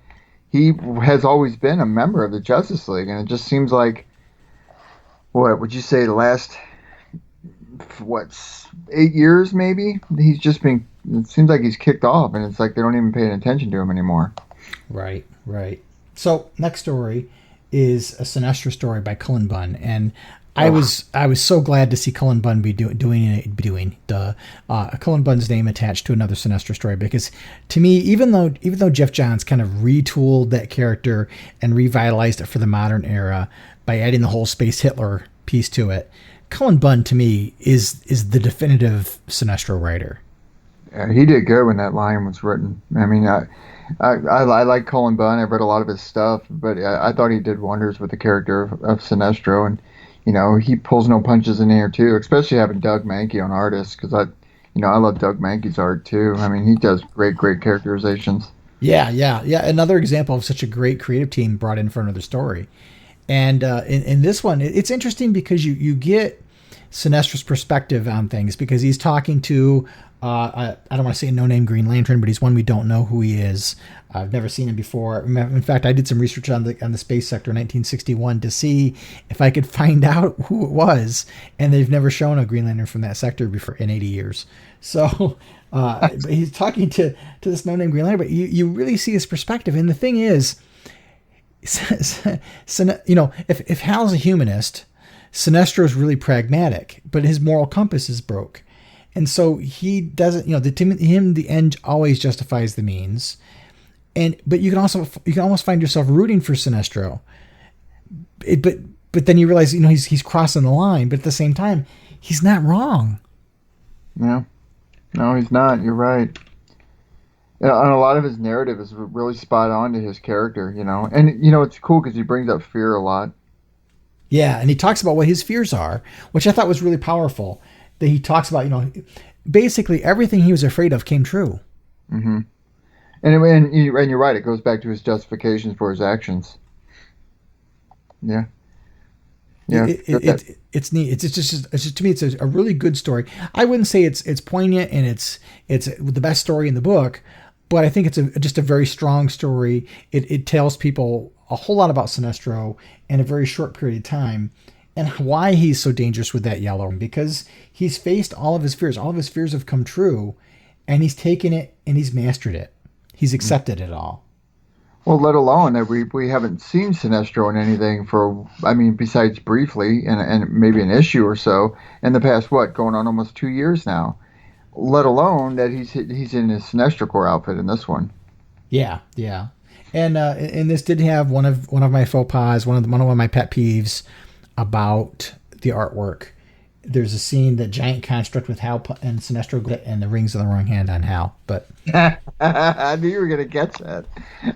he has always been a member of the Justice League, and it just seems like, what would you say, the last 8 years maybe? He's just been. It seems like he's kicked off, and it's like they don't even pay attention to him anymore. Right. So next story is a Sinestro story by Cullen Bunn, and I was so glad to see Cullen Bunn be doing Cullen Bunn's name attached to another Sinestro story, because to me, even though Jeff Johns kind of retooled that character and revitalized it for the modern era by adding the whole Space Hitler piece to it, Cullen Bunn to me is the definitive Sinestro writer. Yeah, he did good when that line was written. I mean, I like Cullen Bunn. I've read a lot of his stuff, but I thought he did wonders with the character of Sinestro, and he pulls no punches in here too, especially having Doug Mahnke on artist, because I love Doug Mahnke's art too. I mean, he does great characterizations. Yeah. Another example of such a great creative team brought in for another story. And in this one, it's interesting because you get Sinestro's perspective on things, because he's talking to, I don't want to say a no-name Green Lantern, but he's one we don't know who he is. I've never seen him before. In fact, I did some research on the space sector in 1961 to see if I could find out who it was, and they've never shown a Green Lantern from that sector before in 80 years. So he's talking to this no-name Green Lantern, but you really see his perspective. And the thing is, if Hal's a humanist, Sinestro's really pragmatic, but his moral compass is broke. And so he doesn't, to him, the end always justifies the means. But you can almost find yourself rooting for Sinestro. But then you realize, he's crossing the line, but at the same time, he's not wrong. Yeah. No, he's not. You're right. And a lot of his narrative is really spot on to his character, And, it's cool because he brings up fear a lot. Yeah, and he talks about what his fears are, which I thought was really powerful. That he talks about, basically everything he was afraid of came true. Mm-hmm. And you're right. It goes back to his justifications for his actions. Yeah. Yeah. It's neat. It's just to me, it's a really good story. I wouldn't say it's poignant and it's the best story in the book, but I think it's just a very strong story. It tells people a whole lot about Sinestro in a very short period of time, and why he's so dangerous with that yellow, because he's faced all of his fears. All of his fears have come true, and he's taken it and he's mastered it. He's accepted it all. Well, let alone that we haven't seen Sinestro in anything besides briefly and maybe an issue or so in the past, going on almost 2 years now. Let alone that he's in his Sinestro Corps outfit in this one. Yeah. And this did have one of my faux pas, one of my pet peeves about the artwork. There's a scene, that giant construct with Hal and Sinestro and the rings in the wrong hand on Hal. But I knew you were going to catch that.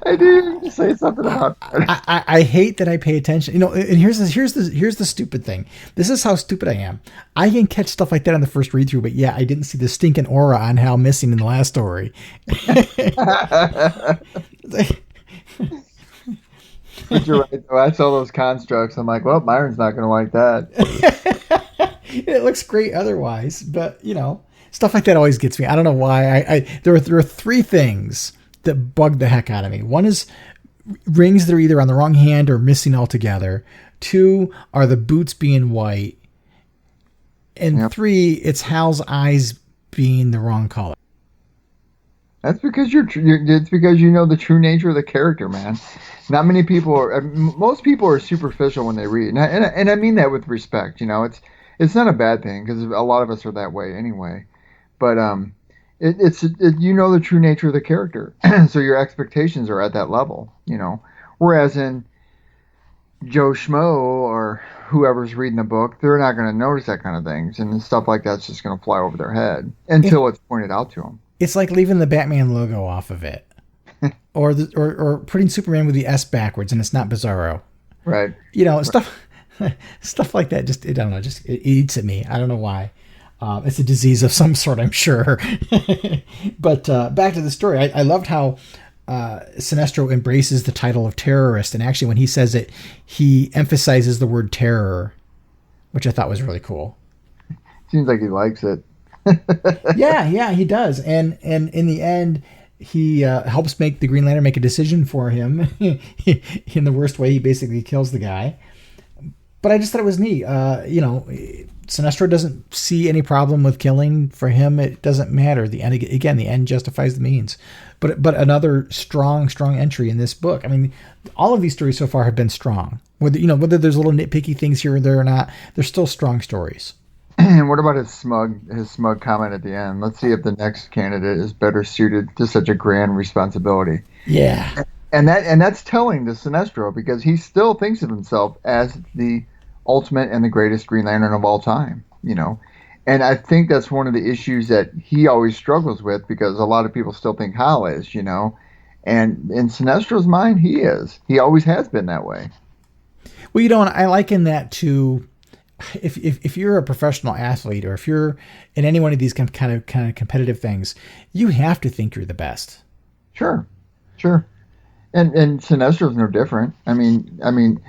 I knew you were going to say something about that. I hate that I pay attention. And here's the stupid thing. This is how stupid I am. I can catch stuff like that on the first read through, but yeah, I didn't see the stinking aura on Hal missing in the last story. But you're right, though. I saw those constructs. I'm like, well, Myron's not going to like that. It looks great otherwise, but stuff like that always gets me. I don't know why. There are three things that bug the heck out of me. One is rings that are either on the wrong hand or missing altogether. Two are the boots being white, and three, it's Hal's eyes being the wrong color. That's because it's because you know the true nature of the character, man. Not many people are. Most people are superficial when they read, and I mean that with respect. It's not a bad thing, because a lot of us are that way anyway. But it's you know the true nature of the character, so your expectations are at that level. Whereas in Joe Schmo or whoever's reading the book, they're not going to notice that kind of things, and stuff like that's just going to fly over their head until it's pointed out to them. It's like leaving the Batman logo off of it, or putting Superman with the S backwards, and it's not Bizarro. Right. Stuff like that. Just I don't know. Just it eats at me. I don't know why. It's a disease of some sort, I'm sure. But back to the story. I loved how Sinestro embraces the title of terrorist, and actually, when he says it, he emphasizes the word terror, which I thought was really cool. Seems like he likes it. Yeah, he does. And in the end, he helps make the Green Lantern make a decision for him. In the worst way, he basically kills the guy. But I just thought it was neat. Sinestro doesn't see any problem with killing. For him, it doesn't matter. The end justifies the means. But another strong entry in this book. I mean, all of these stories so far have been strong. Whether there's little nitpicky things here or there or not, they're still strong stories. And what about his smug comment at the end? Let's see if the next candidate is better suited to such a grand responsibility. Yeah. And that's telling to Sinestro, because he still thinks of himself as the ultimate and the greatest Green Lantern of all time, And I think that's one of the issues that he always struggles with, because a lot of people still think Hal is, And in Sinestro's mind, he is. He always has been that way. Well, I liken that to if you're a professional athlete, or if you're in any one of these kind of competitive things, you have to think you're the best. Sure. And Sinestro's no different. I mean,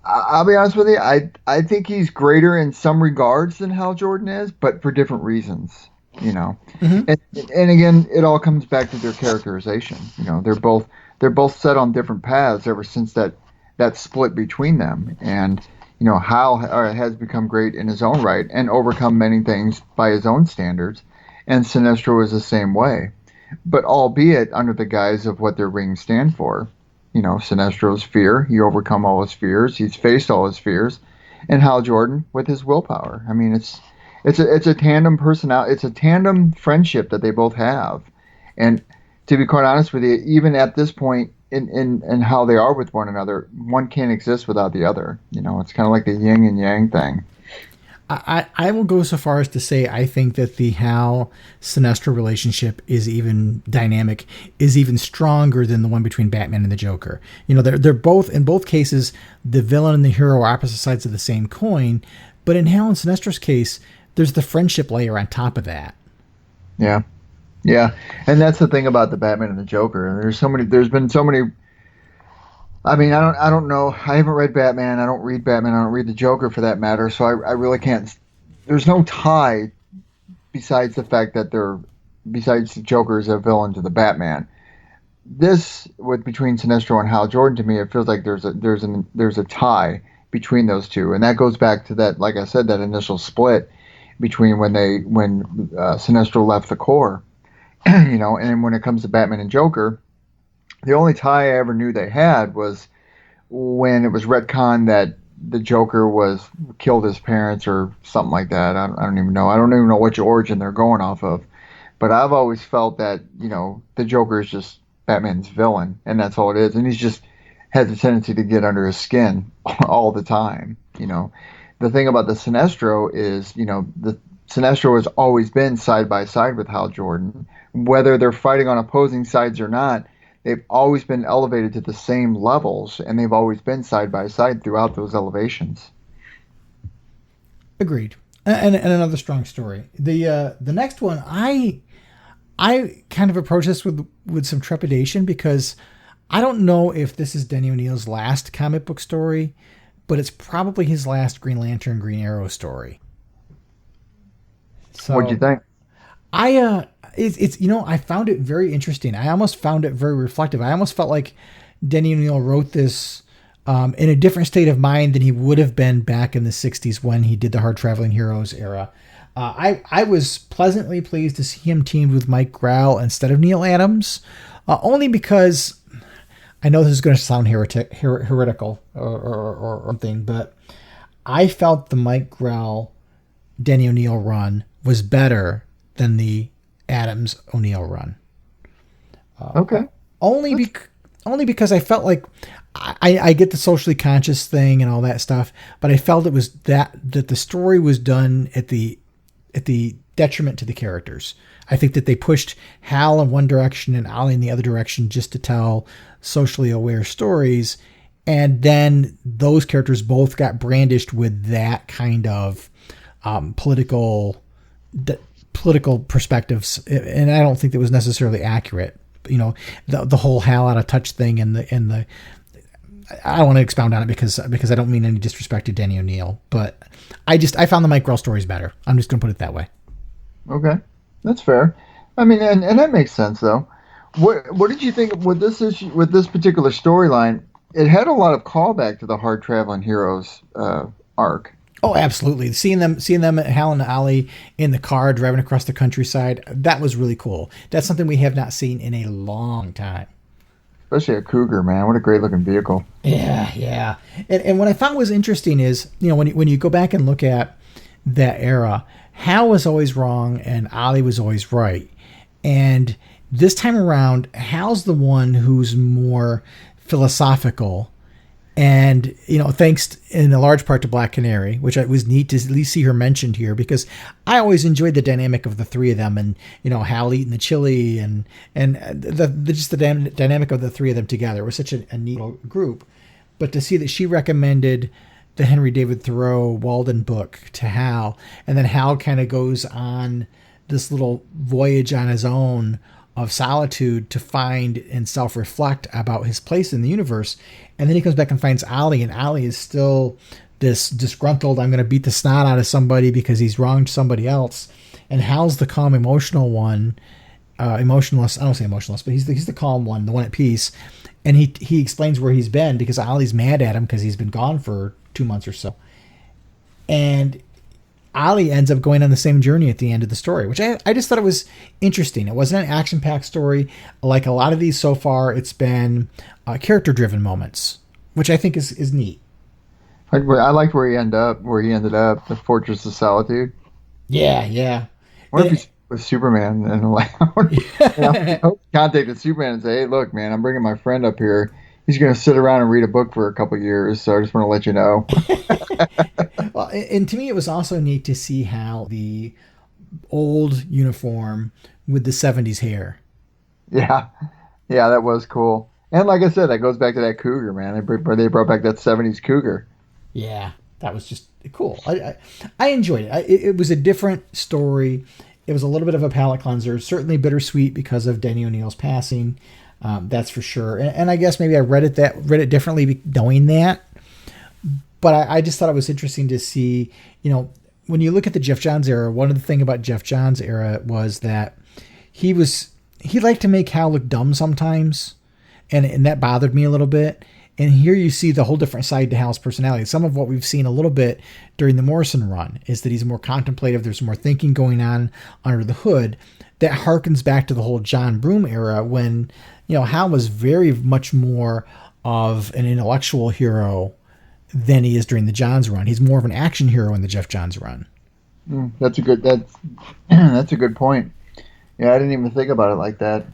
I'll be honest with you. I think he's greater in some regards than Hal Jordan is, but for different reasons. Mm-hmm. And again, it all comes back to their characterization. They're both set on different paths ever since that split between them. And Hal has become great in his own right and overcome many things by his own standards, and Sinestro is the same way, but albeit under the guise of what their rings stand for. Sinestro's fear, he overcome all his fears, he's faced all his fears, and Hal Jordan with his willpower. I mean, it's a tandem personality, it's a tandem friendship that they both have, and to be quite honest with you, even at this point in how they are with one another, one can't exist without the other. It's kind of like the yin and yang thing. I will go so far as to say I think that the Hal-Sinestro relationship is even stronger than the one between Batman and the Joker. They're both, in both cases, the villain and the hero are opposite sides of the same coin, but in Hal and Sinestro's case, there's the friendship layer on top of that. Yeah. Yeah, and that's the thing about the Batman and the Joker. There's been so many. I mean, I don't know. I haven't read Batman. I don't read Batman. I don't read the Joker for that matter. So I really can't. There's no tie besides the fact that besides the Joker is a villain to the Batman. this with between Sinestro and Hal Jordan, to me, it feels like there's a tie between those two, and that goes back to that, like I said, that initial split between when Sinestro left the Corps, and when it comes to Batman and Joker, the only tie I ever knew they had was when it was retconned that the Joker was killed his parents or something like that. I don't even know. I don't even know which origin they're going off of. But I've always felt that the Joker is just Batman's villain, and that's all it is. And he's just has a tendency to get under his skin all the time. The thing about the Sinestro is, the Sinestro has always been side by side with Hal Jordan, whether they're fighting on opposing sides or not. They've always been elevated to the same levels, and they've always been side by side throughout those elevations. Agreed. And another strong story. The next one, I kind of approach this with some trepidation because I don't know if this is Denny O'Neil's last comic book story, but it's probably his last Green Lantern, Green Arrow story. So What'd you think? I found it very interesting. I almost found it very reflective. I almost felt like Denny O'Neil wrote this in a different state of mind than he would have been back in the 60s when he did the Hard Traveling Heroes era. I was pleasantly pleased to see him teamed with Mike Grell instead of Neil Adams, only because I know this is going to sound heretical or something, but I felt the Mike Grell Denny O'Neil run was better than the Adams O'Neil run. Okay. Only because I felt like I get the socially conscious thing and all that stuff, but I felt it was that the story was done at the detriment to the characters. I think that they pushed Hal in one direction and Ollie in the other direction just to tell socially aware stories, and then those characters both got brandished with that kind of political perspectives, and I don't think that was necessarily accurate. The whole Hal out of touch thing and the I don't want to expound on it because I don't mean any disrespect to Denny O'Neil, but I found the Mike Grell stories better. I'm just going to put it that way. Okay, that's fair. I mean, and that makes sense though. What did you think with this issue, with this particular storyline? It had a lot of callback to the Hard Traveling Heroes arc. Oh, absolutely. Seeing them, Hal and Ollie in the car driving across the countryside, that was really cool. That's something we have not seen in a long time. Especially a Cougar, man. What a great looking vehicle. Yeah. And what I found was interesting is, when you go back and look at that era, Hal was always wrong and Ollie was always right. And this time around, Hal's the one who's more philosophical. And, thanks in a large part to Black Canary, which it was neat to at least see her mentioned here, because I always enjoyed the dynamic of the three of them, and, Hal eating the chili and the dynamic of the three of them together was such a neat little group. But to see that she recommended the Henry David Thoreau Walden book to Hal, and then Hal kind of goes on this little voyage on his own of solitude to find and self-reflect about his place in the universe. And then he comes back and finds Ollie, and Ollie is still this disgruntled, I'm going to beat the snot out of somebody because he's wronged somebody else. And Hal's the calm, emotional one, emotionless. I don't say emotionless, but he's the calm one, the one at peace. And he explains where he's been because Ollie's mad at him because he's been gone for 2 months or so. And Ollie ends up going on the same journey at the end of the story, which I just thought it was interesting. It wasn't an action-packed story. Like a lot of these so far, it's been character-driven moments, which I think is neat. I liked where he ended up, the Fortress of Solitude. Yeah. What if he's with Superman and contacted Superman and say, hey, look, man, I'm bringing my friend up here. He's going to sit around and read a book for a couple years, so I just want to let you know. Well, and to me, it was also neat to see how the old uniform with the 70s hair. Yeah, that was cool. And like I said, that goes back to that Cougar, man. They brought back that 70s Cougar. Yeah, that was just cool. I enjoyed it. It was a different story. It was a little bit of a palate cleanser, certainly bittersweet because of Denny O'Neil's passing. That's for sure. And I guess maybe I read it differently knowing that. But I just thought it was interesting to see, when you look at the Jeff Johns era, one of the things about Jeff Johns era was that he was he liked to make Hal look dumb sometimes, and that bothered me a little bit. And here you see the whole different side to Hal's personality. Some of what we've seen a little bit during the Morrison run is that he's more contemplative. There's more thinking going on under the hood. That harkens back to the whole John Broome era when, Hal was very much more of an intellectual hero than he is during the Johns run. He's more of an action hero in the Jeff Johns run. That's a good point. Yeah, I didn't even think about it like that.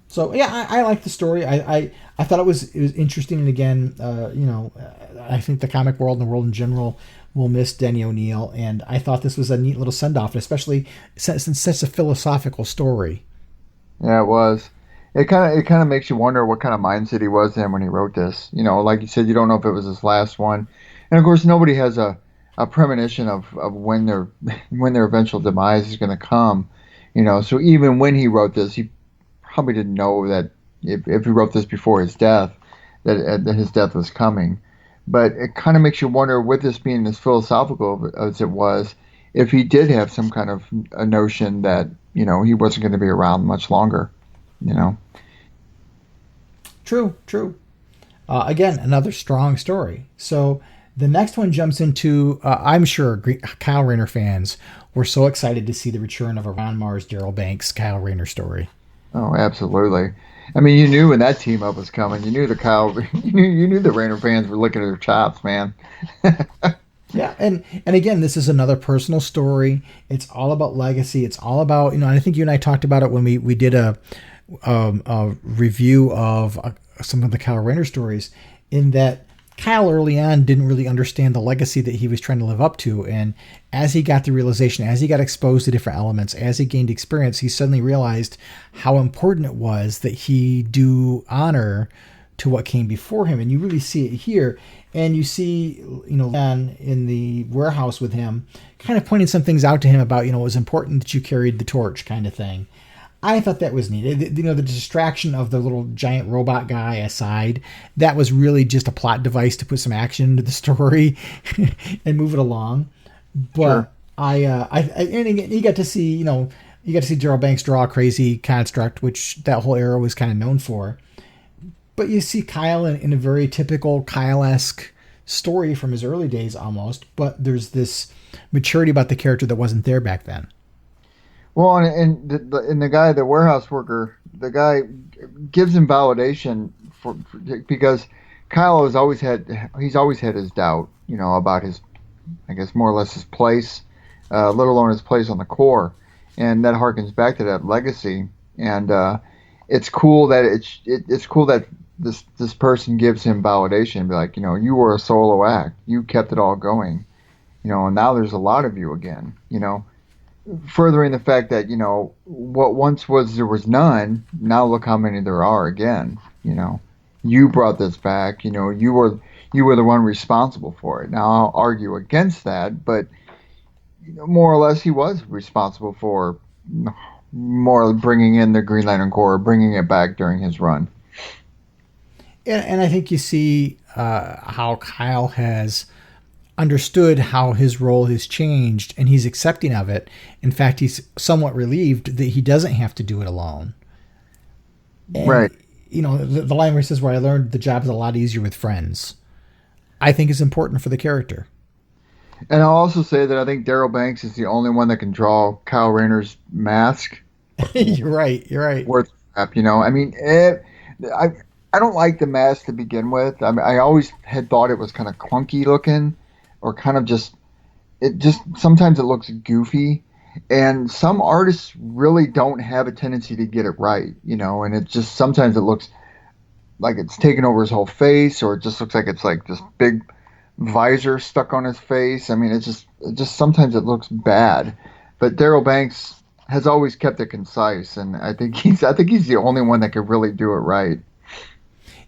So yeah, I like the story. I thought it was interesting, and again, I think the comic world and the world in general will miss Denny O'Neil, and I thought this was a neat little send off, especially since it's such a philosophical story. Yeah, it was. It kind of makes you wonder what kind of mindset he was in when he wrote this. Like you said, you don't know if it was his last one, and of course, nobody has a premonition of when their eventual demise is going to come. So even when he wrote this, he probably didn't know that if he wrote this before his death, that his death was coming. But it kind of makes you wonder, with this being as philosophical as it was, if he did have some kind of a notion that, he wasn't going to be around much longer, True. Again, another strong story. So the next one jumps into, I'm sure Kyle Rayner fans were so excited to see the return of a Ron Mars, Daryl Banks, Kyle Rayner story. Oh, absolutely. I mean, you knew when that team up was coming. You knew you knew the Rayner fans were licking their chops, man. Yeah, and again, this is another personal story. It's all about legacy. It's all about, and I think you and I talked about it when we did a review of some of the Kyle Rayner stories, in that Kyle early on didn't really understand the legacy that he was trying to live up to. And as he got the realization, as he got exposed to different elements, as he gained experience, he suddenly realized how important it was that he do honor to what came before him. And you really see it here. And you see, Dan in the warehouse with him, kind of pointing some things out to him about, it was important that you carried the torch kind of thing. I thought that was neat. The distraction of the little giant robot guy aside, that was really just a plot device to put some action into the story and move it along. But sure. And again, you got to see Daryl Banks draw a crazy construct, which that whole era was kind of known for. But you see Kyle in a very typical Kyle-esque story from his early days almost, but there's this maturity about the character that wasn't there back then. Well, and the guy, the warehouse worker, the guy gives him validation because Kyle has always had his doubt, about his, I guess more or less his place, let alone his place on the Corps, and that harkens back to that legacy. And it's cool that it's cool that this person gives him validation, be like, you were a solo act, you kept it all going, and now there's a lot of you again, furthering the fact that, what once there was none, now look how many there are again. You brought this back, you were the one responsible for it. Now I'll argue against that, but more or less he was responsible for more bringing in the Green Lantern Corps, bringing it back during his run. And I think you see how Kyle has understood how his role has changed, and he's accepting of it. In fact, he's somewhat relieved that he doesn't have to do it alone. And, right. The line where he says, "Where I learned the job is a lot easier with friends," I think is important for the character. And I'll also say that I think Daryl Banks is the only one that can draw Kyle Rayner's mask. You're right. Worth crap, I mean, I don't like the mask to begin with. I mean, I always had thought it was kind of clunky looking, or kind of sometimes it looks goofy, and some artists really don't have a tendency to get it right, and it just, sometimes it looks like it's taken over his whole face, or it just looks like it's like this big visor stuck on his face. I mean, it just sometimes it looks bad, but Daryl Banks has always kept it concise, and I think he's the only one that could really do it right.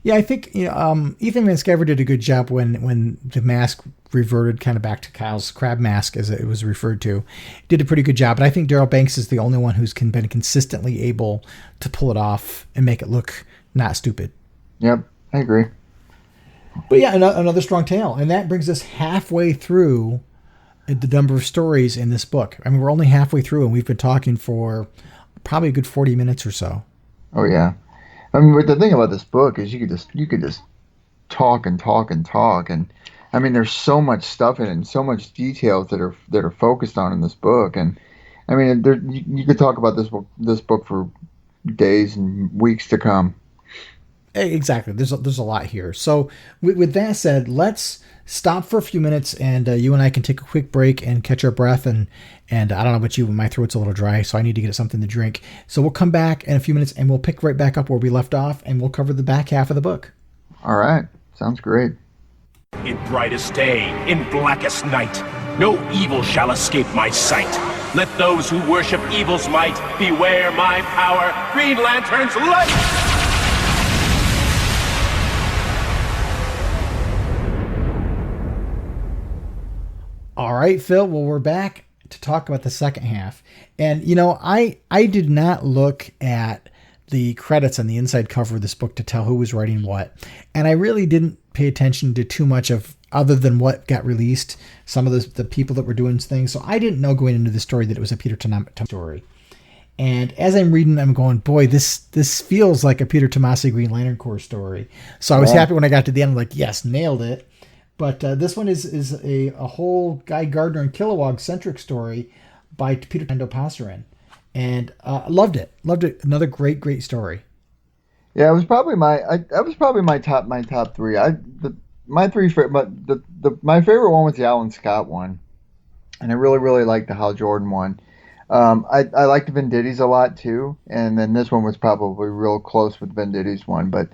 Yeah, I think Ethan Van Sciver did a good job when the mask reverted kind of back to Kyle's crab mask, as it was referred to. Did a pretty good job, but I think Daryl Banks is the only one who's been consistently able to pull it off and make it look not stupid. Yep, I agree. But yeah, another strong tale, and that brings us halfway through the number of stories in this book. I mean, we're only halfway through, and we've been talking for probably a good 40 minutes or so. Oh yeah. I mean, but the thing about this book is you could just talk and talk and talk, and I mean, there's so much stuff in it and so much details that are focused on in this book, and I mean, you could talk about this book for days and weeks to come. Exactly. There's a lot here. So with that said, let's stop for a few minutes, and you and I can take a quick break and catch our breath. And I don't know about you, but my throat's a little dry, so I need to get something to drink. So we'll come back in a few minutes, and we'll pick right back up where we left off, and we'll cover the back half of the book. All right. Sounds great. In brightest day, in blackest night, no evil shall escape my sight. Let those who worship evil's might beware my power, Green Lantern's light! All right, Phil. Well, we're back to talk about the second half. And, you know, I did not look at the credits on the inside cover of this book to tell who was writing what. And I really didn't pay attention to too much of other than what got released, some of the people that were doing things. So I didn't know going into the story that it was a Peter Tomasi story. And as I'm reading, I'm going, boy, this feels like a Peter Tomasi Green Lantern Corps story. So I was happy when I got to the end. I'm like, yes, nailed it. But this one is a whole Guy Gardner and Kilowog centric story by Peter Tomasi, and loved it. Loved it. Another great story. Yeah, it was probably my top three. My favorite one was the Alan Scott one, and I really liked the Hal Jordan one. I liked the Venditti's a lot too, and then this one was probably real close with Venditti's one. But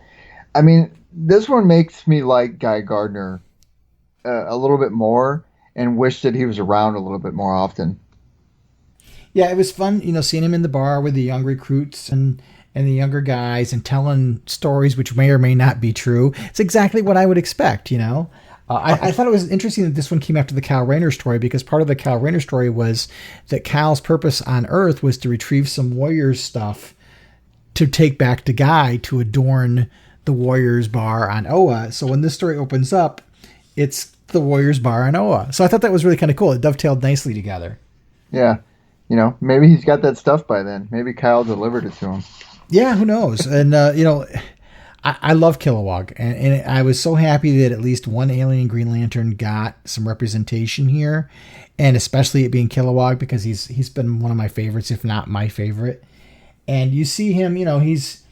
I mean, this one makes me like Guy Gardner a little bit more, and wish that he was around a little bit more often. Yeah, it was fun, you know, seeing him in the bar with the young recruits and the younger guys and telling stories which may or may not be true. It's exactly what I would expect, you know. I thought it was interesting that this one came after the Kyle Rayner story, because part of the Kyle Rayner story was that Kyle's purpose on Earth was to retrieve some Warriors stuff to take back to Guy to adorn the Warriors bar on Oa. So when this story opens up, it's the Warriors bar on Oa. So I thought that was really kind of cool. It dovetailed nicely together. Yeah. You know, maybe he's got that stuff by then. Maybe Kyle delivered it to him. Yeah, who knows? And, you know, I love Kilowog. And I was so happy that at least one alien Green Lantern got some representation here. And especially it being Kilowog, because he's been one of my favorites, if not my favorite. And you see him, you know, he's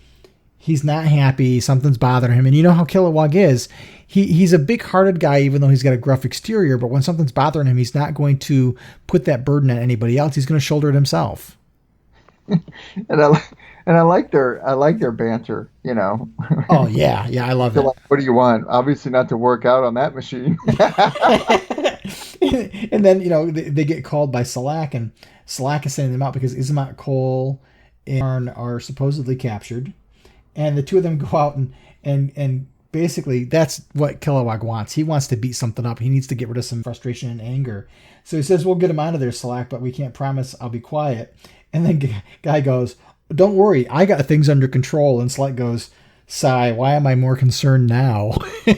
not happy. Something's bothering him. And you know how Kilowog is. He's a big-hearted guy, even though he's got a gruff exterior. But when something's bothering him, he's not going to put that burden on anybody else. He's going to shoulder it himself. and I like their banter. You know. Oh yeah, I love it. Like, what do you want? Obviously, not to work out on that machine. And then, you know, they get called by Salak, and Salak is sending them out because Ismat, Cole, and Arn are supposedly captured. And the two of them go out and basically that's what Kilowog wants. He wants to beat something up. He needs to get rid of some frustration and anger. So he says, we'll get him out of there, Salak, but we can't promise I'll be quiet. And then Guy goes, don't worry, I got things under control. And Salak goes, sigh, why am I more concerned now? He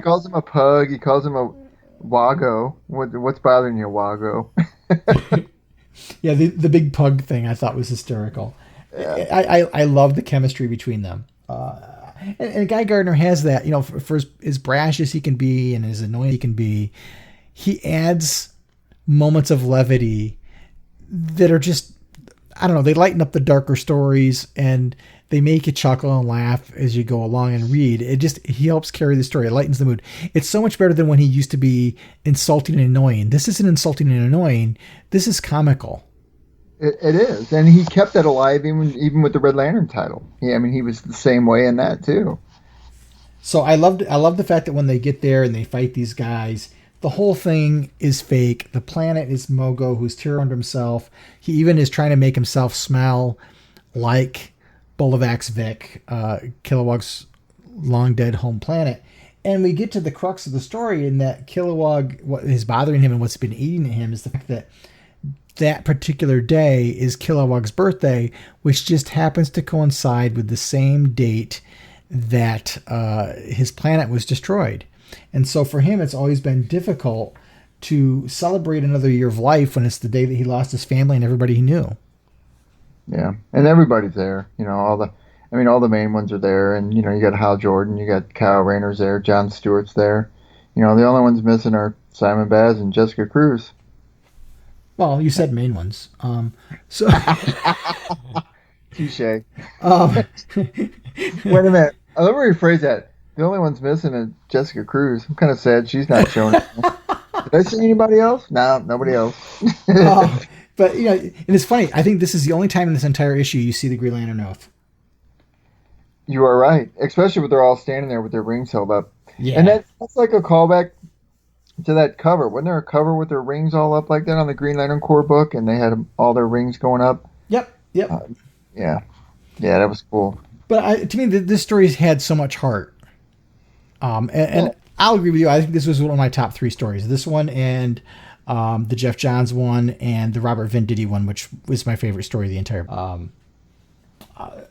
calls him a pug. He calls him a Wago. What's bothering you, Wago? Yeah, the big pug thing I thought was hysterical. Yeah. I love the chemistry between them. And Guy Gardner has that, you know, for as brash as he can be and as annoying as he can be, he adds moments of levity that are just, I don't know, they lighten up the darker stories and they make you chuckle and laugh as you go along and read. He helps carry the story. It lightens the mood. It's so much better than when he used to be insulting and annoying. This isn't insulting and annoying. This is comical. It is. And he kept that alive even with the Red Lantern title. Yeah, I mean, he was the same way in that too. So I love the fact that when they get there and they fight these guys, the whole thing is fake. The planet is Mogo, who's turned himself. He even is trying to make himself smell like Bolovac's Vic, Kilowog's long dead home planet. And we get to the crux of the story in that Kilowog, what is bothering him and what's been eating at him is the fact that that particular day is Kilowog's birthday, which just happens to coincide with the same date that his planet was destroyed. And so for him, it's always been difficult to celebrate another year of life when it's the day that he lost his family and everybody he knew. Yeah, and everybody's there. All the main ones are there, and you got Hal Jordan, you got Kyle Rayner's there, Jon Stewart's there. The only ones missing are Simon Baz and Jessica Cruz. Well, you said main ones. So touche. Wait a minute. Let me rephrase that. The only one's missing is Jessica Cruz. I'm kind of sad she's not showing up. Did I see anybody else? No, nobody else. But and it's funny. I think this is the only time in this entire issue you see the Green Lantern Oath. You are right, especially when they're all standing there with their rings held up. Yeah, and that's like a callback to that cover. Wasn't there a cover with their rings all up like that on the Green Lantern Corps book, and they had all their rings going up? Yep. Yeah, that was cool. But to me, this story's had so much heart. And I'll agree with you. I think this was one of my top 3 stories. This one and the Jeff Johns one and the Robert Venditti one, which was my favorite story of the entire.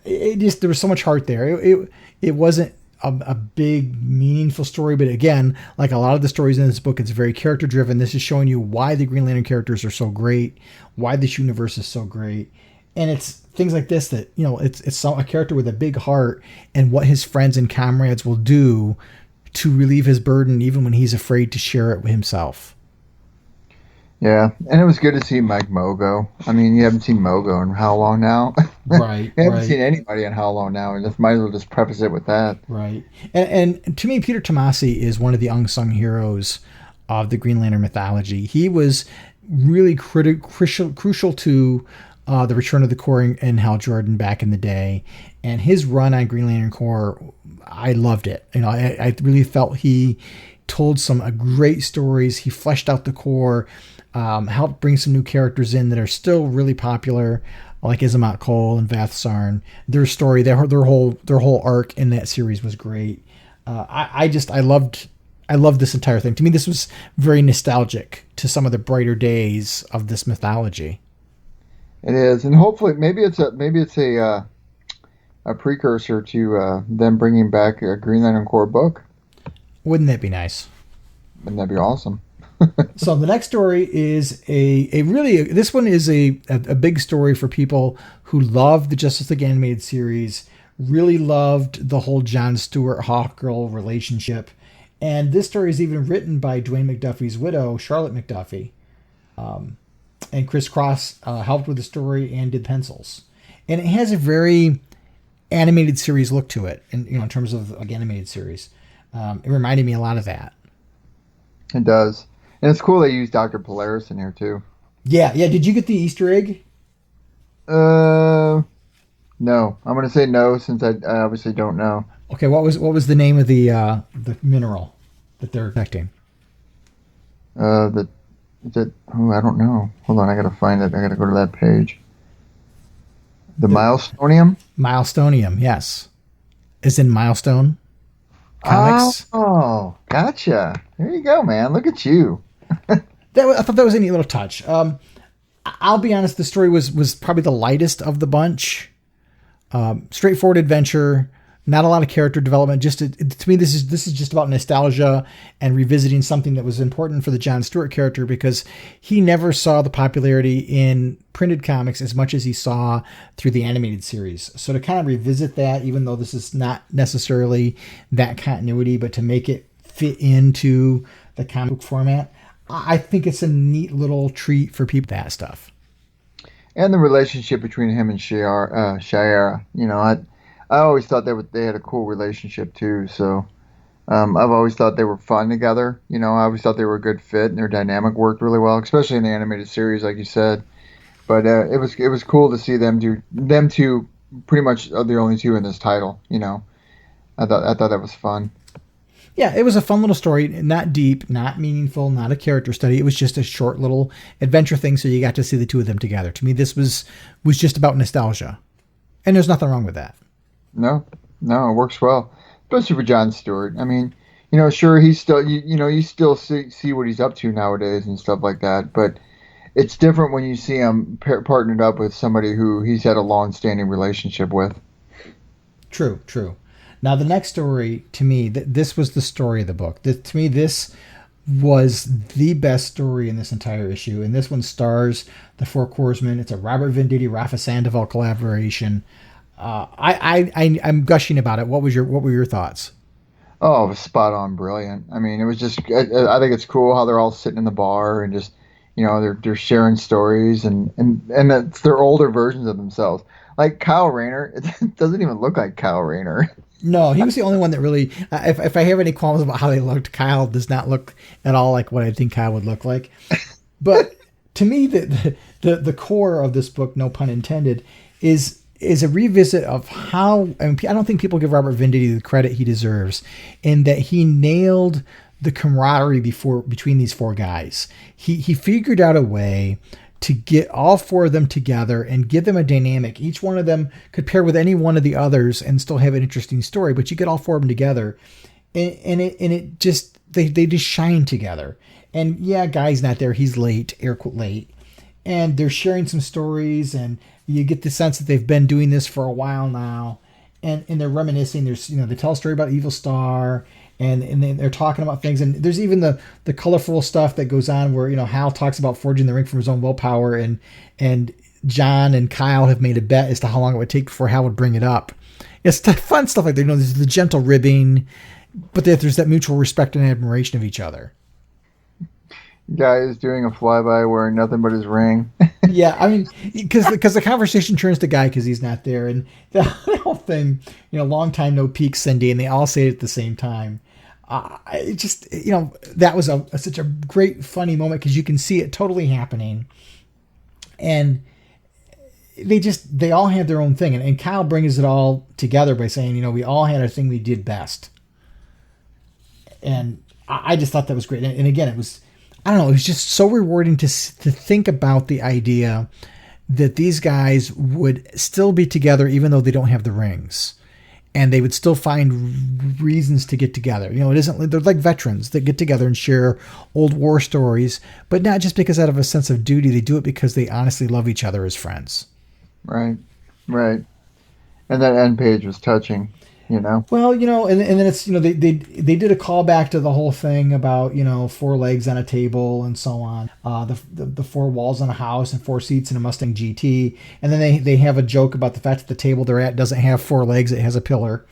There was so much heart there. It wasn't a big, meaningful story, but again, like a lot of the stories in this book, it's very character driven. This is showing you why the Green Lantern characters are so great, why this universe is so great, and it's things like this that it's a character with a big heart and what his friends and comrades will do to relieve his burden, even when he's afraid to share it with himself. Yeah, and it was good to see Mike Mogo. I mean, you haven't seen Mogo in how long now? Right. You haven't seen anybody in how long now, and just might as well just preface it with that. Right. And to me, Peter Tomasi is one of the unsung heroes of the Green Lantern mythology. He was really crucial to the Return of the Corps and Hal Jordan back in the day. And his run on Green Lantern Corps, I loved it. I really felt he told some great stories. He fleshed out the Corps. Helped bring some new characters in that are still really popular, like Izamat Cole and Vath Sarn. Their story, their whole arc in that series was great. I loved this entire thing. To me, this was very nostalgic to some of the brighter days of this mythology. It is, and hopefully, maybe it's a precursor to them bringing back a Green Lantern Corps book. Wouldn't that be nice? Wouldn't that be awesome? So the next story is this one is a big story for people who love the Justice League animated series, really loved the whole Jon Stewart Hawkgirl relationship, and this story is even written by Dwayne McDuffie's widow, Charlotte McDuffie, and Chris Cross helped with the story and did pencils, and it has a very animated series look to it, and in terms of animated series, it reminded me a lot of that. It does. And it's cool they use Dr. Polaris in here, too. Yeah. Did you get the Easter egg? No. I'm going to say no, since I obviously don't know. Okay, what was the name of the mineral that they're detecting? I don't know. Hold on, I got to find it. I got to go to that page. The Milestonium? Milestonium, yes. Is in Milestone Comics. Oh, gotcha. There you go, man. Look at you. I thought that was a neat little touch. I'll be honest, the story was probably the lightest of the bunch. Straightforward adventure, not a lot of character development. To me, this is just about nostalgia and revisiting something that was important for the Jon Stewart character, because he never saw the popularity in printed comics as much as he saw through the animated series. So to kind of revisit that, even though this is not necessarily that continuity, but to make it fit into the comic book format, I think it's a neat little treat for people, that stuff. And the relationship between him and Shiera, I always thought they had a cool relationship too. So I've always thought they were fun together. I always thought they were a good fit, and their dynamic worked really well, especially in the animated series, like you said. But it was cool to see them two pretty much are the only two in this title. I thought that was fun. Yeah, it was a fun little story, not deep, not meaningful, not a character study. It was just a short little adventure thing, so you got to see the two of them together. To me, this was just about nostalgia, and there's nothing wrong with that. No, it works well, especially for Jon Stewart. I mean, sure, he's still, you still see what he's up to nowadays and stuff like that, but it's different when you see him partnered up with somebody who he's had a long-standing relationship with. True. Now, the next story, to me, this was the story of the book. To me, this was the best story in this entire issue. And this one stars the Four Corpsmen. It's a Robert Venditti, Rafa Sandoval collaboration. I'm gushing about it. What were your thoughts? Oh, it was spot on, brilliant. I mean, it was just. I think it's cool how they're all sitting in the bar and just, they're sharing stories and it's their older versions of themselves. Like Kyle Rayner, it doesn't even look like Kyle Rayner. No, he was the only one that really. If I have any qualms about how they looked, Kyle does not look at all like what I think Kyle would look like. But to me, the core of this book, no pun intended, is a revisit of how. I mean, I don't think people give Robert Venditti the credit he deserves, in that he nailed the camaraderie between these four guys. He figured out a way to get all four of them together and give them a dynamic. Each one of them could pair with any one of the others and still have an interesting story, but you get all four of them together and it just, they just shine together. And yeah, Guy's not there. He's late, air quote late. And they're sharing some stories and you get the sense that they've been doing this for a while now. And they're reminiscing. There's, they tell a story about Evil Star. And then they're talking about things, and there's even the colorful stuff that goes on where Hal talks about forging the ring from his own willpower, and John and Kyle have made a bet as to how long it would take before Hal would bring it up. It's fun stuff like that. There's the gentle ribbing, but there's that mutual respect and admiration of each other. Guy is doing a flyby wearing nothing but his ring. Yeah, I mean, because the conversation turns to Guy because he's not there, and the whole thing, long time no peek, Cindy, and they all say it at the same time. It just, that was such a great, funny moment because you can see it totally happening, and they all had their own thing, and Kyle brings it all together by saying, we all had our thing we did best, and I just thought that was great, and again, it was. I don't know. It was just so rewarding to think about the idea that these guys would still be together even though they don't have the rings, and they would still find reasons to get together. It isn't. They're like veterans that get together and share old war stories, but not just because out of a sense of duty. They do it because they honestly love each other as friends. Right. And that end page was touching. Well, and then it's, they did a callback to the whole thing about, four legs on a table and so on. The four walls on a house and four seats in a Mustang GT. And then they have a joke about the fact that the table they're at doesn't have four legs. It has a pillar.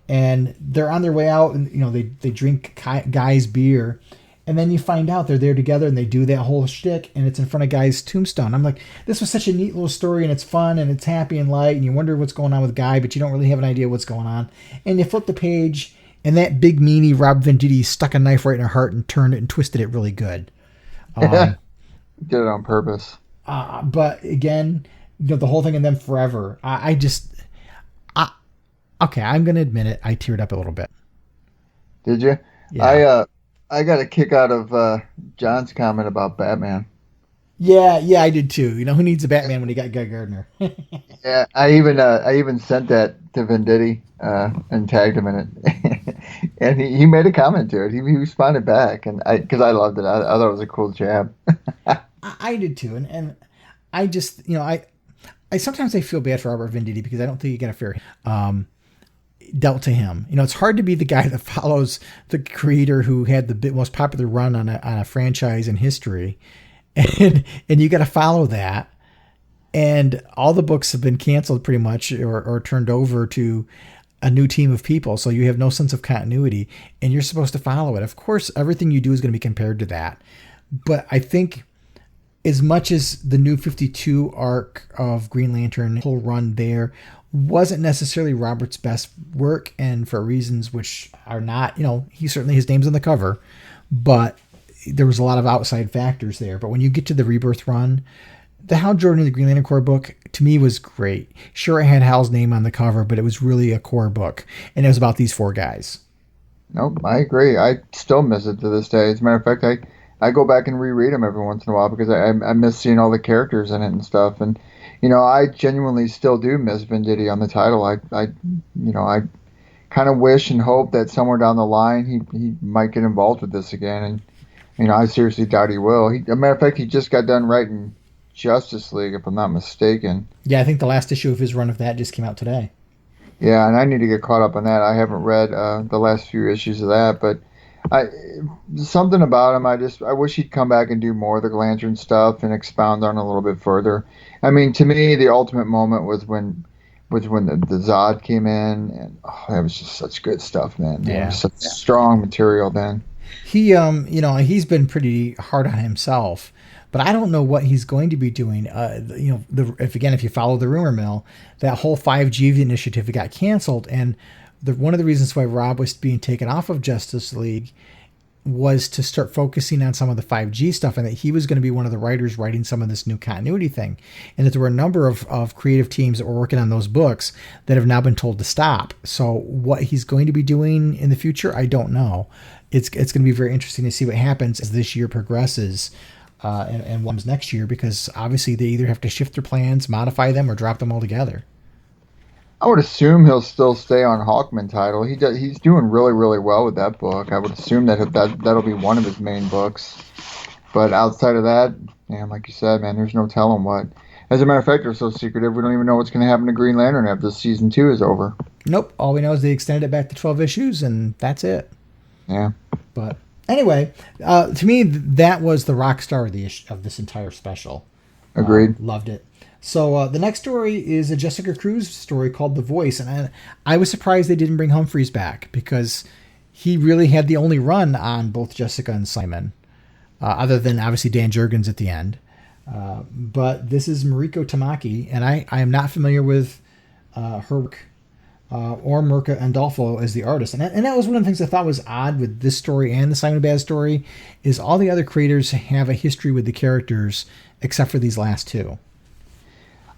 And they're on their way out and, they drink Guy's beer. And then you find out they're there together and they do that whole shtick and it's in front of Guy's tombstone. I'm like, this was such a neat little story and it's fun and it's happy and light and you wonder what's going on with Guy, but you don't really have an idea what's going on. And you flip the page and that big meanie Rob Venditti stuck a knife right in her heart and turned it and twisted it really good. Did it on purpose. But again, the whole thing in them forever. Okay, I'm going to admit it. I teared up a little bit. Did you? Yeah. I got a kick out of John's comment about Batman. Yeah, I did too. Who needs a Batman when you got Guy Gardner? Yeah, I even sent that to Venditti and tagged him in it, and he made a comment to it. He responded back, and because I loved it. I thought it was a cool jab. I did too, and I just I sometimes I feel bad for Robert Venditti because I don't think he got a fair dealt to him. It's hard to be the guy that follows the creator who had the most popular run on a franchise in history, and you got to follow that. And all the books have been canceled pretty much or turned over to a new team of people. So you have no sense of continuity and you're supposed to follow it. Of course, everything you do is going to be compared to that. But I think as much as the New 52 arc of Green Lantern whole run there wasn't necessarily Robert's best work, and for reasons which are not, his name's on the cover, but there was a lot of outside factors there. But when you get to the Rebirth run, the Hal Jordan, the Green Lantern Corps book, to me was great. Sure, it had Hal's name on the cover, but it was really a core book, and it was about these four guys. Nope, I agree. I still miss it to this day. As a matter of fact, I go back and reread them every once in a while because I miss seeing all the characters in it and stuff. And I genuinely still do miss Venditti on the title. I kind of wish and hope that somewhere down the line he might get involved with this again. And I seriously doubt he will. As a matter of fact, he just got done writing Justice League, if I'm not mistaken. Yeah, I think the last issue of his run of that just came out today. Yeah, and I need to get caught up on that. I haven't read the last few issues of that, but I something about him. I wish he'd come back and do more of the Lantern stuff and expound on it a little bit further. I mean, to me, the ultimate moment was when the Zod came in, and that was just such good stuff, man. Yeah, it was such strong material then. He he's been pretty hard on himself, but I don't know what he's going to be doing. If you follow the rumor mill, that whole 5G initiative got canceled, and one of the reasons why Rob was being taken off of Justice League was to start focusing on some of the 5G stuff, and that he was going to be one of the writers writing some of this new continuity thing, and that there were a number of creative teams that were working on those books that have now been told to stop. So what he's going to be doing in the future, I don't know. It's going to be very interesting to see what happens as this year progresses and what comes next year, because obviously they either have to shift their plans, modify them, or drop them altogether. I would assume he'll still stay on Hawkman title. He's doing really, really well with that book. I would assume that'll be one of his main books. But outside of that, man, like you said, man, there's no telling what. As a matter of fact, they're so secretive, we don't even know what's going to happen to Green Lantern after season 2 is over. Nope. All we know is they extended it back to 12 issues, and that's it. Yeah. But anyway, to me, that was the rock star of this entire special. Agreed. Loved it. So the next story is a Jessica Cruz story called The Voice, and I was surprised they didn't bring Humphreys back, because he really had the only run on both Jessica and Simon, other than obviously Dan Jurgens at the end. But this is Mariko Tamaki, and I am not familiar with her work or Mirka Andolfo as the artist. And that was one of the things I thought was odd with this story and the Simon Baz story, is all the other creators have a history with the characters except for these last two.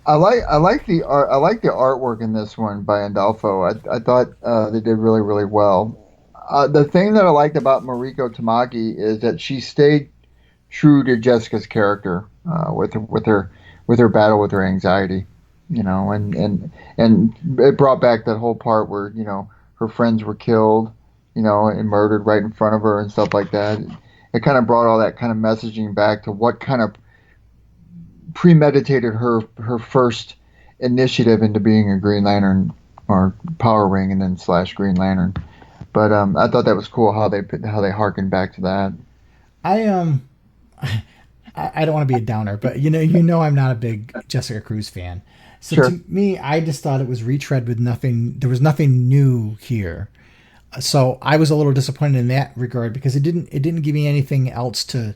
I like the art. I like the artwork in this one by Andolfo. I thought they did really, really well. The thing that I liked about Mariko Tamaki is that she stayed true to Jessica's character with her battle with her anxiety, and it brought back that whole part where her friends were killed, and murdered right in front of her and stuff like that. It kind of brought all that kind of messaging back to what kind of premeditated her first initiative into being a Green Lantern, or Power Ring, and then / Green Lantern. But I thought that was cool how they harkened back to that. I don't want to be a downer, but I'm not a big Jessica Cruz fan. So Sure. To me, I just thought it was retread with nothing. There was nothing new here. So I was a little disappointed in that regard, because it didn't give me anything else to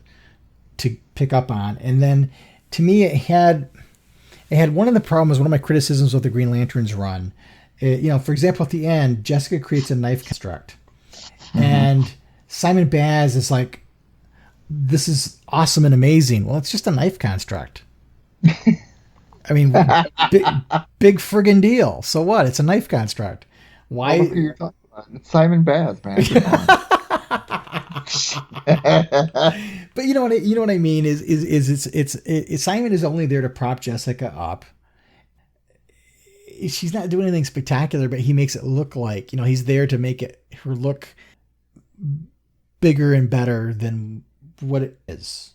pick up on. And then to me, it had one of the problems, one of my criticisms of the Green Lantern's run. For example, at the end, Jessica creates a knife construct, and Simon Baz is like, "This is awesome and amazing." Well, it's just a knife construct. I mean, big friggin' deal. So what? It's a knife construct. Why? What are you talking about? It's Simon Baz, man. But you know what I mean is it's Simon is only there to prop Jessica up. She's not doing anything spectacular, but he makes it look like, he's there to make her look bigger and better than what it is.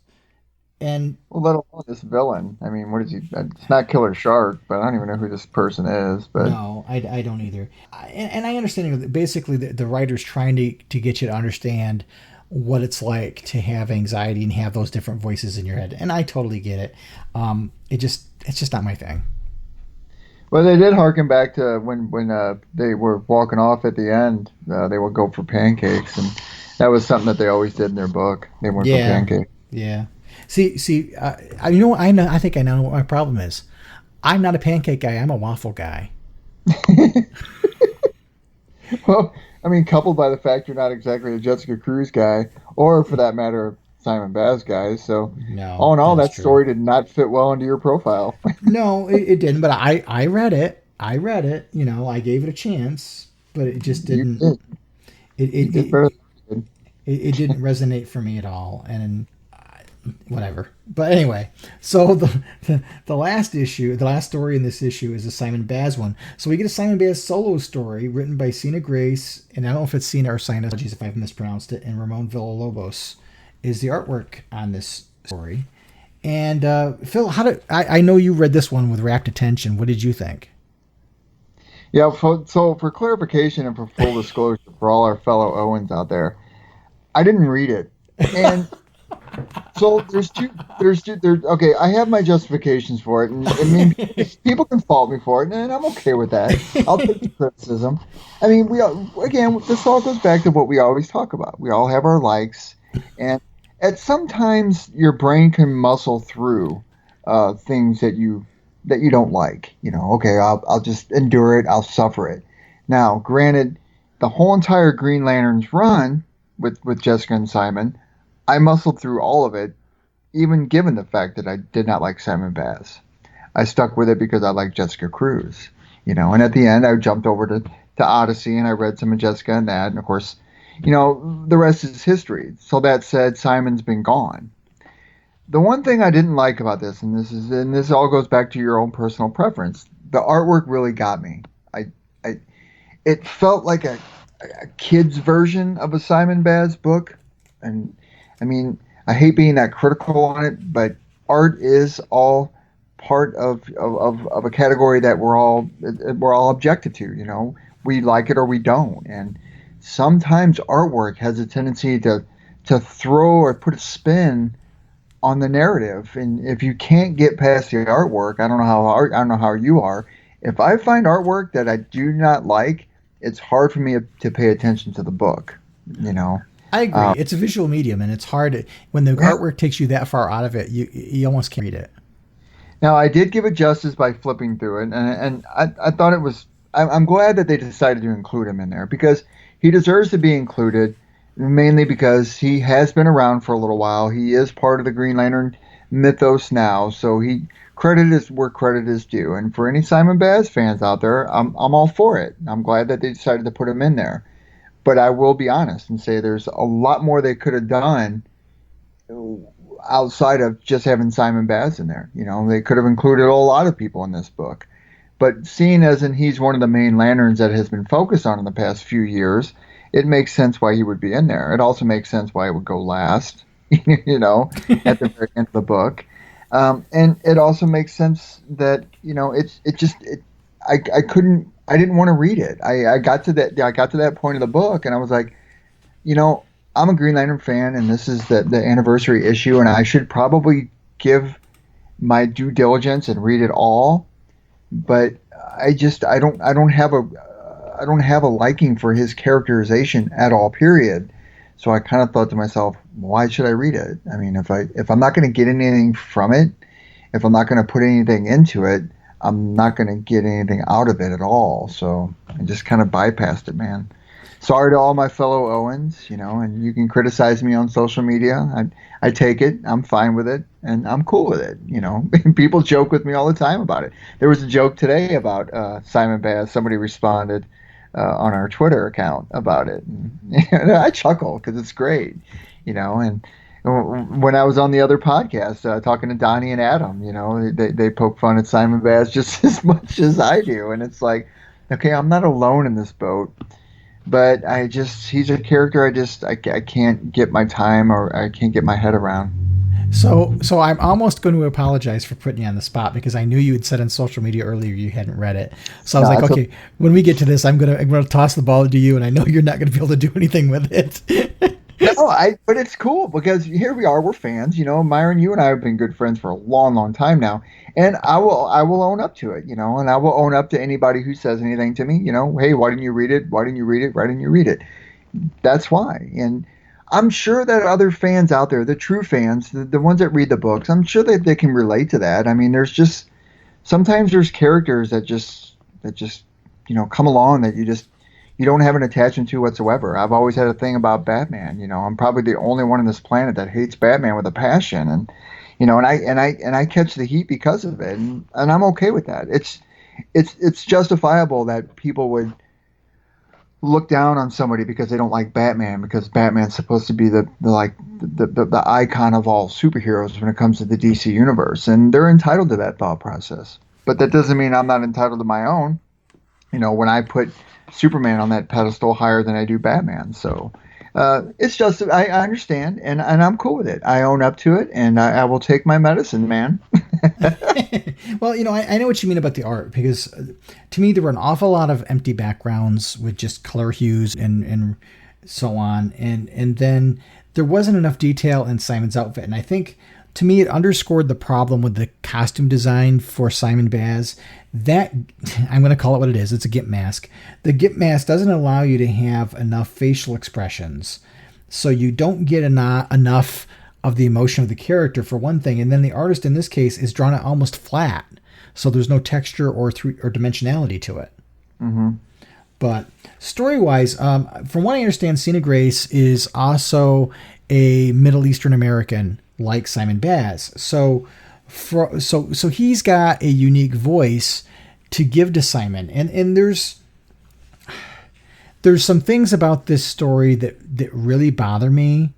And let alone this villain. I mean, what is he? It's not Killer Shark, but I don't even know who this person is. But no, I don't either. And I understand that basically the writer's trying to get you to understand what it's like to have anxiety and have those different voices in your head. And I totally get it. It's just not my thing. Well, they did harken back to when they were walking off at the end. They would go for pancakes, and that was something that they always did in their book. They went for pancakes. Yeah. See. I think I know what my problem is. I'm not a pancake guy. I'm a waffle guy. Well, I mean, coupled by the fact you're not exactly a Jessica Cruz guy, or for that matter, Simon Baz guy. So, all in all, that story did not fit well into your profile. No, it didn't. But I read it. I gave it a chance, but it just didn't. It didn't resonate for me at all, and whatever. But anyway, so the last issue, the last story in this issue is a Simon Baz one. So we get a Simon Baz solo story written by Sina Grace, and I don't know if it's Sina or Sina, apologies if I've mispronounced it, and Ramon Villalobos is the artwork on this story. And Phil, I know you read this one with rapt attention. What did you think? Yeah, so for clarification and for full disclosure for all our fellow Owens out there, I didn't read it, and so okay, I have my justifications for it, and I mean, people can fault me for it, and I'm okay with that. I'll take the criticism. I mean, this all goes back to what we always talk about. We all have our likes, and sometimes your brain can muscle through things that you don't like. Okay, I'll just endure it. I'll suffer it. Now, granted, the whole entire Green Lanterns run with Jessica and Simon, I muscled through all of it, even given the fact that I did not like Simon Baz. I stuck with it because I like Jessica Cruz, and at the end I jumped over to Odyssey and I read some of Jessica and that, and of course, the rest is history. So that said, Simon's been gone. The one thing I didn't like about this, and this all goes back to your own personal preference, the artwork really got me. It felt like a kid's version of a Simon Baz book, and I mean, I hate being that critical on it, but art is all part of a category that we're all objective to. We like it or we don't, and sometimes artwork has a tendency to throw or put a spin on the narrative, and if you can't get past the artwork, I don't know how you are. If I find artwork that I do not like, it's hard for me to pay attention to the book. I agree. It's a visual medium, and it's hard when the artwork takes you that far out of it. You almost can't read it. Now, I did give it justice by flipping through it, and I thought it was. I'm glad that they decided to include him in there because he deserves to be included, mainly because he has been around for a little while. He is part of the Green Lantern mythos now, so credit is where credit is due. And for any Simon Baz fans out there, I'm all for it. I'm glad that they decided to put him in there. But I will be honest and say there's a lot more they could have done outside of just having Simon Baz in there. They could have included a lot of people in this book. But seeing as he's one of the main lanterns that has been focused on in the past few years, it makes sense why he would be in there. It also makes sense why it would go last, at the very end of the book. And it also makes sense that, I didn't want to read it. I got to that point of the book and I was like, I'm a Green Lantern fan and this is the anniversary issue and I should probably give my due diligence and read it all. But I don't have a liking for his characterization at all, period. So I kind of thought to myself, why should I read it? I mean, if I'm not going to get anything from it, if I'm not going to put anything into it, I'm not going to get anything out of it at all. So I just kind of bypassed it, man. Sorry to all my fellow Owens, and you can criticize me on social media. I take it. I'm fine with it, and I'm cool with it. People joke with me all the time about it. There was a joke today about Simon Baz. Somebody responded on our Twitter account about it. And I chuckle because it's great, and when I was on the other podcast talking to Donnie and Adam, they poke fun at Simon Baz just as much as I do. And it's like, okay, I'm not alone in this boat, but he's a character I can't get my time or I can't get my head around. So I'm almost going to apologize for putting you on the spot because I knew you had said on social media earlier you hadn't read it. So I was like, okay, when we get to this, I'm gonna toss the ball to you, and I know you're not going to be able to do anything with it. No, but it's cool because here we are, we're fans. Myron, you and I have been good friends for a long, long time now, and I will own up to it. And I will own up to anybody who says anything to me. Hey, why didn't you read it? Why didn't you read it? Why didn't you read it? That's why. And I'm sure that other fans out there, the true fans, the ones that read the books, I'm sure that they can relate to that. I mean, sometimes there's characters that just come along that you don't have an attachment to whatsoever. I've always had a thing about Batman. I'm probably the only one on this planet that hates Batman with a passion, and I catch the heat because of it, and I'm okay with that. It's justifiable that people would look down on somebody because they don't like Batman, because Batman's supposed to be the icon of all superheroes when it comes to the DC universe, and they're entitled to that thought process. But that doesn't mean I'm not entitled to my own. When I put Superman on that pedestal higher than I do Batman, so it's just I understand, and I'm cool with it. I own up to it, and I will take my medicine, man. Well, I know what you mean about the art, because to me there were an awful lot of empty backgrounds with just color hues and so on. And then there wasn't enough detail in Simon's outfit. And I think, to me, it underscored the problem with the costume design for Simon Baz. That, I'm going to call it what it is. It's a gimp mask. The gimp mask doesn't allow you to have enough facial expressions. So you don't get enough of the emotion of the character, for one thing. And then the artist in this case is drawn it almost flat. So there's no texture or dimensionality to it. Mm-hmm. But story-wise, from what I understand, Sina Grace is also a Middle Eastern American like Simon Baz. So he's got a unique voice to give to Simon. And there's some things about this story that really bother me.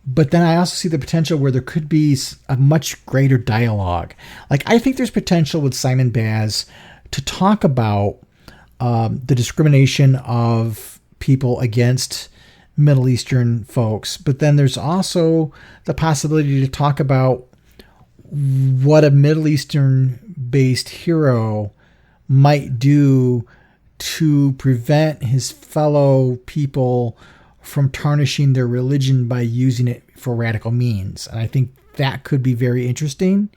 But then I also see the potential where there could be a much greater dialogue. Like, I think there's potential with Simon Baz to talk about the discrimination of people against Middle Eastern folks. But then there's also the possibility to talk about what a Middle Eastern-based hero might do to prevent his fellow people from tarnishing their religion by using it for radical means. And I think that could be very interesting.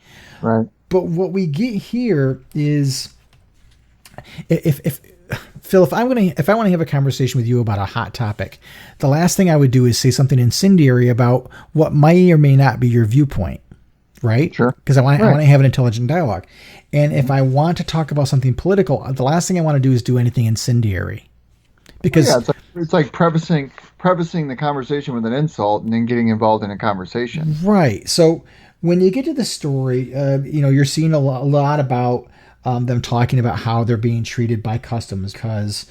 Right. But what we get here is, if Phil, if I want to have a conversation with you about a hot topic, the last thing I would do is say something incendiary about what may or may not be your viewpoint, right? Sure. Because I want to have an intelligent dialogue. And if I want to talk about something political, the last thing I want to do is do anything incendiary. Because it's like prefacing the conversation with an insult and then getting involved in a conversation. Right. So when you get to the story, you're seeing a lot about them talking about how they're being treated by customs, because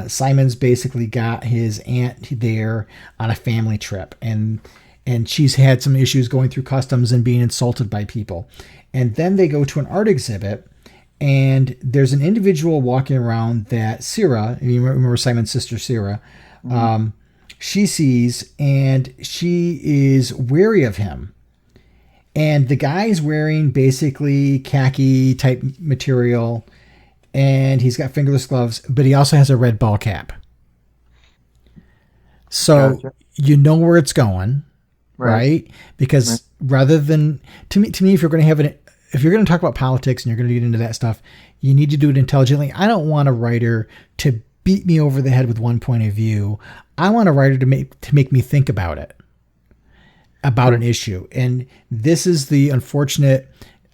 Simon's basically got his aunt there on a family trip, and she's had some issues going through customs and being insulted by people. And then they go to an art exhibit, and there's an individual walking around that Syrah, you remember Simon's sister Syrah, she sees, and she is wary of him. And the guy's wearing basically khaki type material, and he's got fingerless gloves, but he also has a red ball cap. So you know where it's going, right? Because rather than, to me, if you're going to talk about politics and you're going to get into that stuff, you need to do it intelligently. I don't want a writer to beat me over the head with one point of view. I want a writer to make me think about it. About an issue. And this is the unfortunate,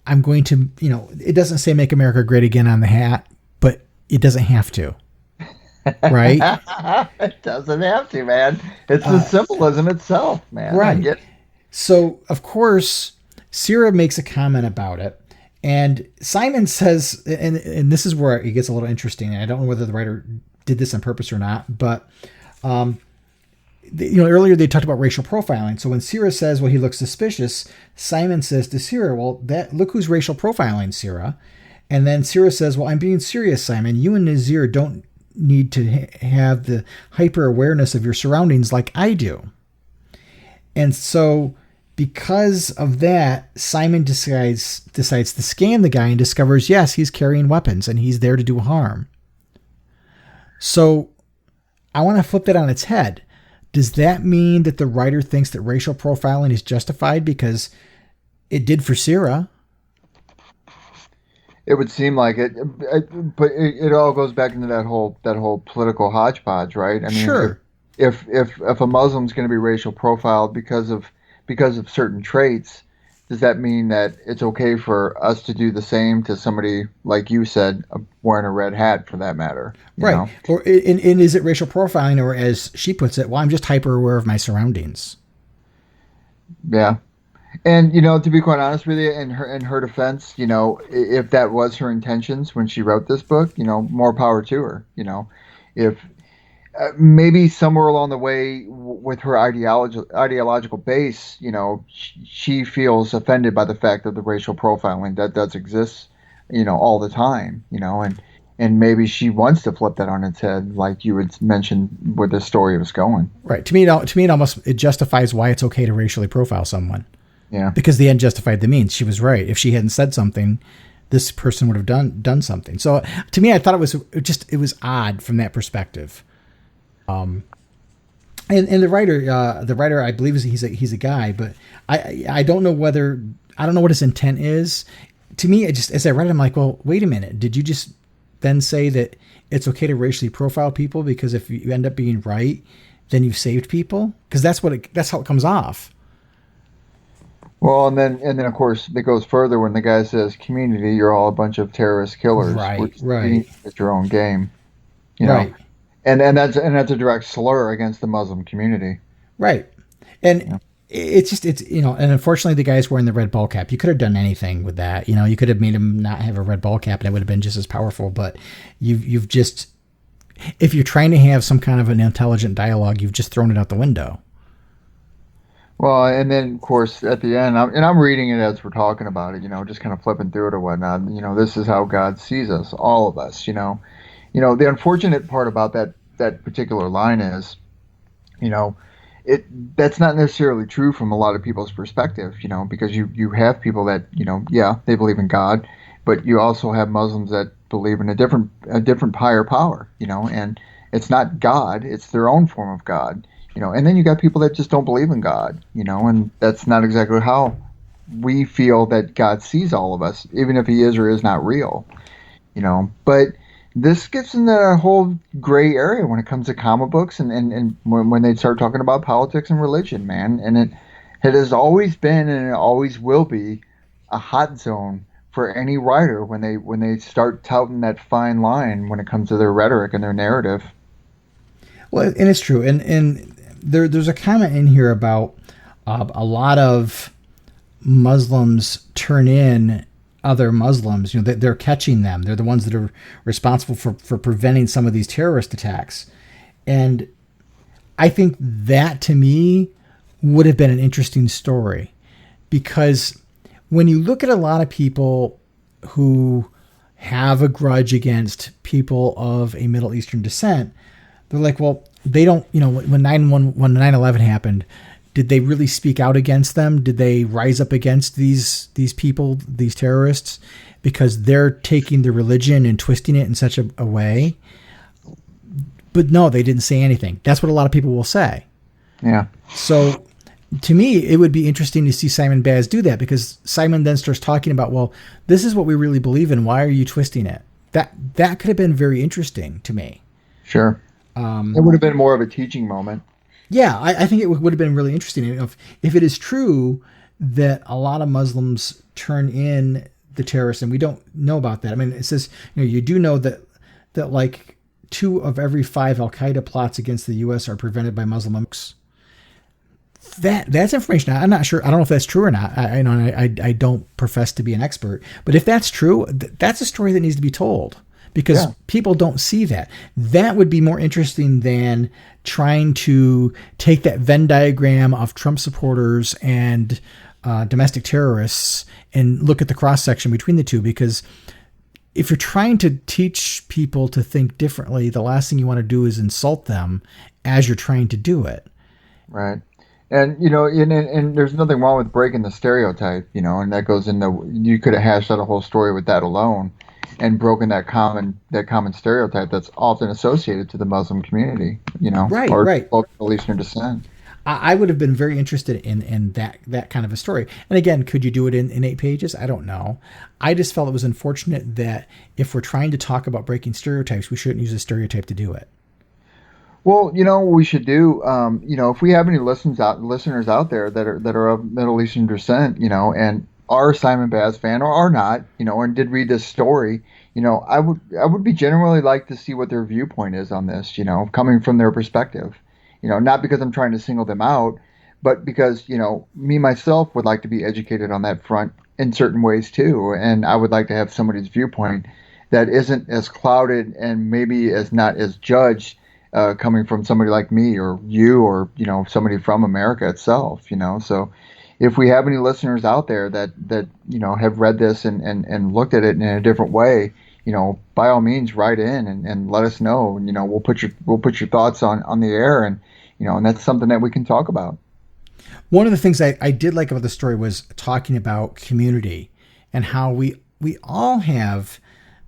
I'm going to, it doesn't say Make America Great Again on the hat, but it doesn't have to. Right? It doesn't have to, man. It's the symbolism itself, man. Right. So, of course, Syrah makes a comment about it. And Simon says, and this is where it gets a little interesting, and I don't know whether the writer did this on purpose or not, but earlier they talked about racial profiling. So when Syrah says, well, he looks suspicious, Simon says to Syrah, well, look who's racial profiling, Syrah. And then Syrah says, well, I'm being serious, Simon. You and Nazir don't need to have the hyper awareness of your surroundings like I do. And so because of that, Simon decides to scan the guy and discovers, yes, he's carrying weapons and he's there to do harm. So I want to flip that on its head. Does that mean that the writer thinks that racial profiling is justified because it did for Syrah? It would seem like it, but it all goes back into that whole political hodgepodge, right? I mean, sure. If a Muslim's going to be racial profiled because of certain traits, does that mean that it's okay for us to do the same to somebody, like you said, wearing a red hat, for that matter? Right. Or is it racial profiling, or as she puts it, well, I'm just hyper aware of my surroundings. Yeah. And, to be quite honest with you, in her defense, if that was her intentions when she wrote this book, more power to her. If maybe somewhere along the way with her ideological base, she feels offended by the fact of the racial profiling that does exist, all the time, and maybe she wants to flip that on its head, like you had mentioned where the story was going. Right. To me, it justifies why it's okay to racially profile someone. Yeah. Because the end justified the means. She was right. If she hadn't said something, this person would have done something. So to me, I thought it was odd from that perspective. And the writer, I believe he's a guy, but I don't know what his intent is. To me, as I read it, I'm like, well, wait a minute. Did you just then say that it's okay to racially profile people because if you end up being right, then you've saved people? Because that's how it comes off. Well, and then of course it goes further when the guy says, "Community, you're all a bunch of terrorist killers." Right. It's your own game, you know. Right. And that's a direct slur against the Muslim community. Right. And it's and unfortunately the guy's wearing the red ball cap. You could have done anything with that. You could have made him not have a red ball cap and it would have been just as powerful, but you've just, if you're trying to have some kind of an intelligent dialogue, you've just thrown it out the window. Well, and then of course at the end, I'm reading it as we're talking about it, just kind of flipping through it or whatnot. This is how God sees us, all of us. The unfortunate part about that particular line is, that's not necessarily true from a lot of people's perspective, because you have people that, they believe in God, but you also have Muslims that believe in a different higher power, and it's not God, it's their own form of God, and then you got people that just don't believe in God, and that's not exactly how we feel that God sees all of us, even if he is or is not real, but this gets into a whole gray area when it comes to comic books and when they start talking about politics and religion, man. And it has always been and it always will be a hot zone for any writer when they start touting that fine line when it comes to their rhetoric and their narrative. Well, and it's true. And there's a comment in here about a lot of Muslims turn in other Muslims, they're catching them. They're the ones that are responsible for preventing some of these terrorist attacks. And I think that to me would have been an interesting story, because when you look at a lot of people who have a grudge against people of a Middle Eastern descent, they're like, well, they don't, when 9/11 happened, did they really speak out against them? Did they rise up against these people, these terrorists, because they're taking the religion and twisting it in such a way? But no, they didn't say anything. That's what a lot of people will say. Yeah. So to me, it would be interesting to see Simon Baz do that, because Simon then starts talking about, well, this is what we really believe in. Why are you twisting it? That could have been very interesting to me. Sure. It would have been more of a teaching moment. Yeah, I think it would have been really interesting if it is true that a lot of Muslims turn in the terrorists, and we don't know about that. I mean, it says, you do know that like 2 of every 5 Al-Qaeda plots against the U.S. are prevented by Muslim monks. That's information. I'm not sure. I don't know if that's true or not. I don't profess to be an expert, but if that's true, that's a story that needs to be told, because people don't see that. That would be more interesting than trying to take that Venn diagram of Trump supporters and domestic terrorists and look at the cross section between the two. Because if you're trying to teach people to think differently, the last thing you want to do is insult them as you're trying to do it. Right. And, and there's nothing wrong with breaking the stereotype, and that goes into, you could have hashed out a whole story with that alone and broken that common stereotype that's often associated to the Muslim community, right, or right. Middle Eastern descent. I would have been very interested in that kind of a story. And again, could you do it in 8 pages? I don't know. I just felt it was unfortunate that if we're trying to talk about breaking stereotypes, we shouldn't use a stereotype to do it. Well, what we should do, if we have any listeners out there that are of Middle Eastern descent, and are a Simon Baz fan or are not, and did read this story, I would be generally like to see what their viewpoint is on this, coming from their perspective, not because I'm trying to single them out, but because, me myself would like to be educated on that front in certain ways too. And I would like to have somebody's viewpoint that isn't as clouded and maybe as not as judged, coming from somebody like me or you or, somebody from America itself, so if we have any listeners out there that have read this and looked at it in a different way, by all means write in and let us know, and, we'll put your thoughts on the air, and, and that's something that we can talk about. One of the things I did like about the story was talking about community and how we all have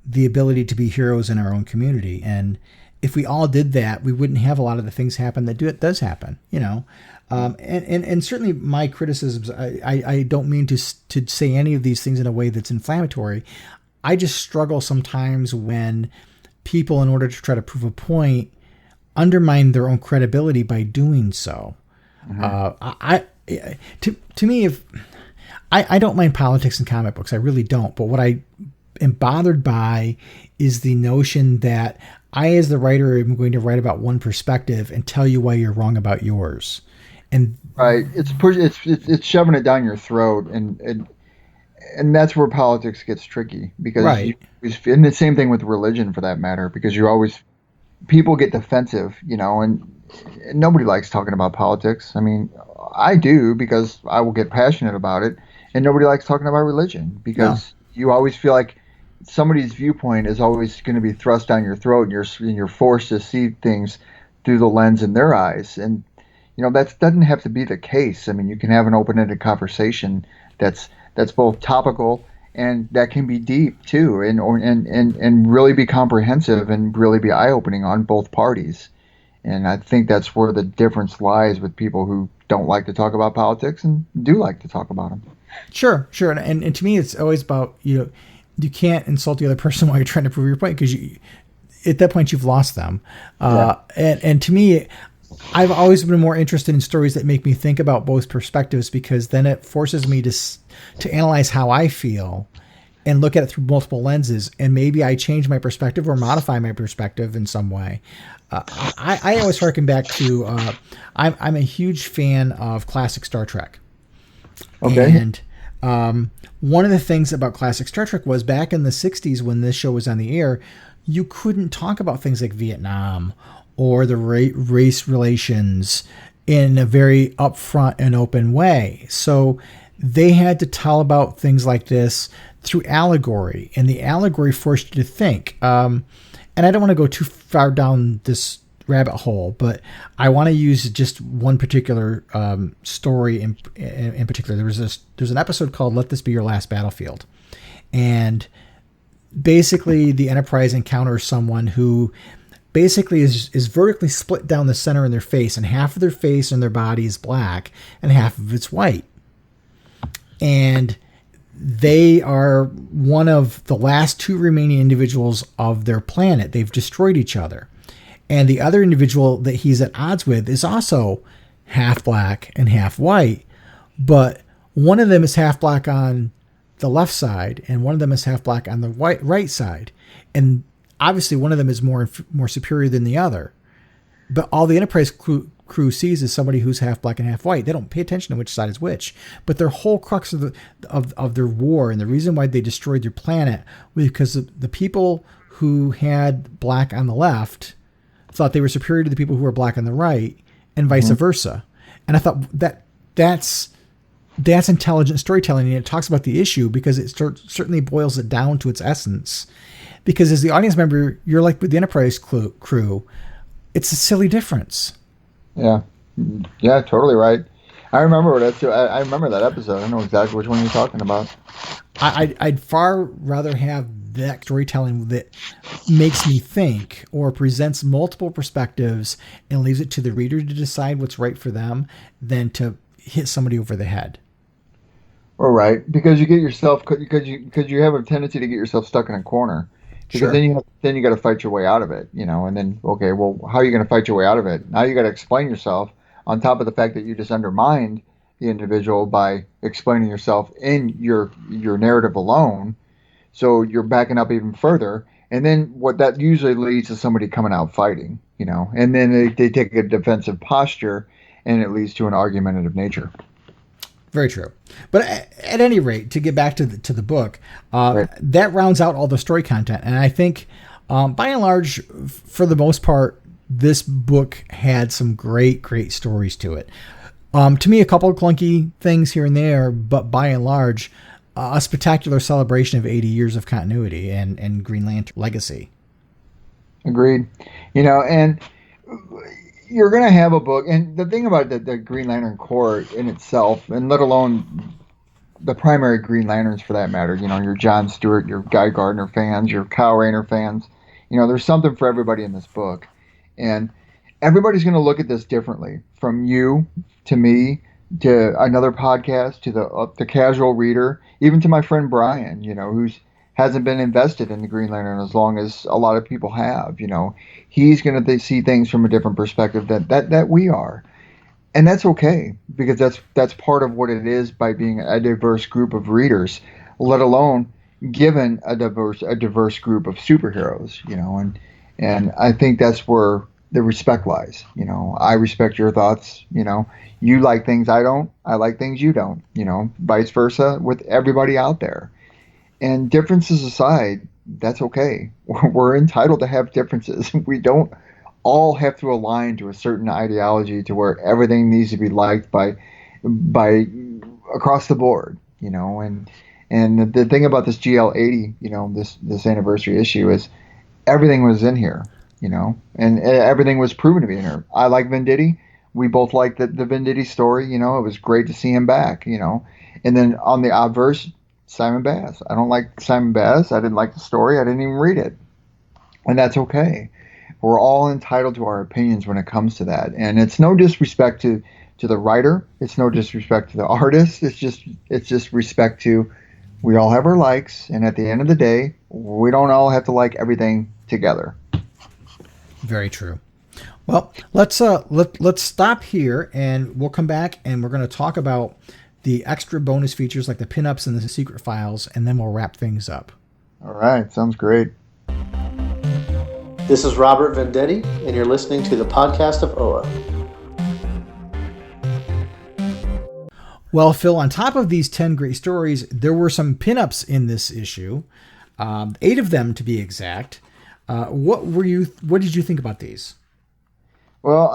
the ability to be heroes in our own community. And if we all did that, we wouldn't have a lot of the things happen that does happen, and certainly my criticisms, I don't mean to say any of these things in a way that's inflammatory. I just struggle sometimes when people, in order to try to prove a point, undermine their own credibility by doing so. To me, if I don't mind politics in comic books, I really don't. But what I am bothered by is the notion that I, as the writer, am going to write about one perspective and tell you why you're wrong about yours. And right, it's shoving it down your throat, and that's where politics gets tricky, because right. And the same thing with religion, for that matter, because people get defensive, and nobody likes talking about politics. I mean, I do, because I will get passionate about it, and nobody likes talking about religion, because you always feel like somebody's viewpoint is always going to be thrust down your throat, and you're forced to see things through the lens in their eyes. And that doesn't have to be the case. I mean, you can have an open-ended conversation that's both topical and that can be deep too, and really be comprehensive and really be eye-opening on both parties. And I think that's where the difference lies with people who don't like to talk about politics and do like to talk about them. Sure. And to me, it's always about, you can't insult the other person while you're trying to prove your point, because at that point you've lost them. And to me, I've always been more interested in stories that make me think about both perspectives, because then it forces me to analyze how I feel and look at it through multiple lenses. And maybe I change my perspective or modify my perspective in some way. I always harken back to, I'm a huge fan of classic Star Trek. Okay. And one of the things about classic Star Trek was, back in the 60s when this show was on the air, you couldn't talk about things like Vietnam or the race relations in a very upfront and open way. So they had to tell about things like this through allegory, and the allegory forced you to think. And I don't want to go too far down this rabbit hole, but I want to use just one particular story in particular. There's an episode called "Let This Be Your Last Battlefield," and basically the Enterprise encounters someone who basically is vertically split down the center in their face, and half of their face and their body is black and half of it's white. And they are one of the last two remaining individuals of their planet. They've destroyed each other. And the other individual that he's at odds with is also half black and half white. But one of them is half black on the left side, and one of them is half black on the right side. And obviously one of them is more superior than the other. But all the Enterprise crew sees is somebody who's half black and half white. They don't pay attention to which side is which. But their whole crux of their war, and the reason why they destroyed their planet, was because the people who had black on the left thought they were superior to the people who were black on the right, and vice versa. And I thought that's intelligent storytelling, and it talks about the issue, because it certainly boils it down to its essence. Because as the audience member, you're like with the Enterprise crew, it's a silly difference. Yeah, totally right. I remember that too. I remember that episode. I know exactly which one you're talking about. I'd far rather have that storytelling that makes me think, or presents multiple perspectives and leaves it to the reader to decide what's right for them, than to hit somebody over the head. All right, because you get yourself, because you have a tendency to get yourself stuck in a corner. Because sure. then you got to fight your way out of it, and then, okay, well, how are you going to fight your way out of it? Now you got to explain yourself, on top of the fact that you just undermined the individual by explaining yourself in your narrative alone. So you're backing up even further. And then what that usually leads to somebody coming out fighting, and then they take a defensive posture, and it leads to an argumentative nature. Very true. But at any rate, to get back to the book, right. That rounds out all the story content. And I think, by and large, for the most part, this book had some great stories to it. To me, a couple of clunky things here and there, but by and large, a spectacular celebration of 80 years of continuity and Green Lantern legacy. Agreed. And you're going to have a book, and the thing about the Green Lantern Corps in itself, and let alone the primary Green Lanterns for that matter, your John Stewart, your Guy Gardner fans, your Kyle Rayner fans, there's something for everybody in this book. And everybody's going to look at this differently, from you to me to another podcast to the casual reader, even to my friend Brian, who's hasn't been invested in the Green Lantern as long as a lot of people have. He's going to see things from a different perspective that we are. And that's okay, because that's part of what it is by being a diverse group of readers, let alone given a diverse group of superheroes, and I think that's where the respect lies. I respect your thoughts. You like things I don't. I like things you don't. Vice versa with everybody out there. And differences aside, that's okay. We're entitled to have differences. We don't all have to align to a certain ideology to where everything needs to be liked by across the board. And the thing about this GL80, this anniversary issue is everything was in here. And everything was proven to be in her. I like Venditti. We both liked the Venditti story. It was great to see him back. And then on the obverse, Simon Baz. I don't like Simon Baz. I didn't like the story. I didn't even read it. And that's okay. We're all entitled to our opinions when it comes to that. And it's no disrespect to the writer. It's no disrespect to the artist. It's just respect to, we all have our likes. And at the end of the day, we don't all have to like everything together. Very true. Well, let's stop here, and we'll come back and we're going to talk about the extra bonus features like the pinups and the secret files, and then we'll wrap things up. All right, sounds great. This is Robert Venditti, and you're listening to the podcast of OA. Well, Phil, on top of these 10 great stories, there were some pinups in this issue, 8 of them to be exact. What did you think about these? Well,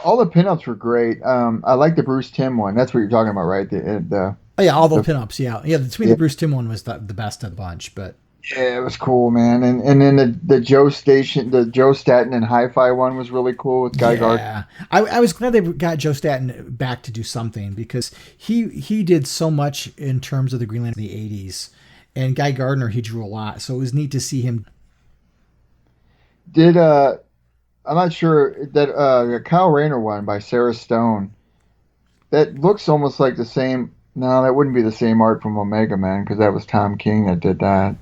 all the pinups were great. I like the Bruce Timm one. That's what you're talking about, right? All the pinups. Yeah. To me, the Bruce Timm one was the best of the bunch, but yeah, it was cool, man. And then the Joe Staten and Hi-Fi one was really cool with Guy Gardner. Yeah, I was glad they got Joe Staten back to do something, because he did so much in terms of the Green Lantern in the 80s, and Guy Gardner, he drew a lot, so it was neat to see him. I'm not sure that Kyle Rayner one by Sarah Stone, that looks almost like the same. No, that wouldn't be the same art from Omega Man, because that was Tom King that did that.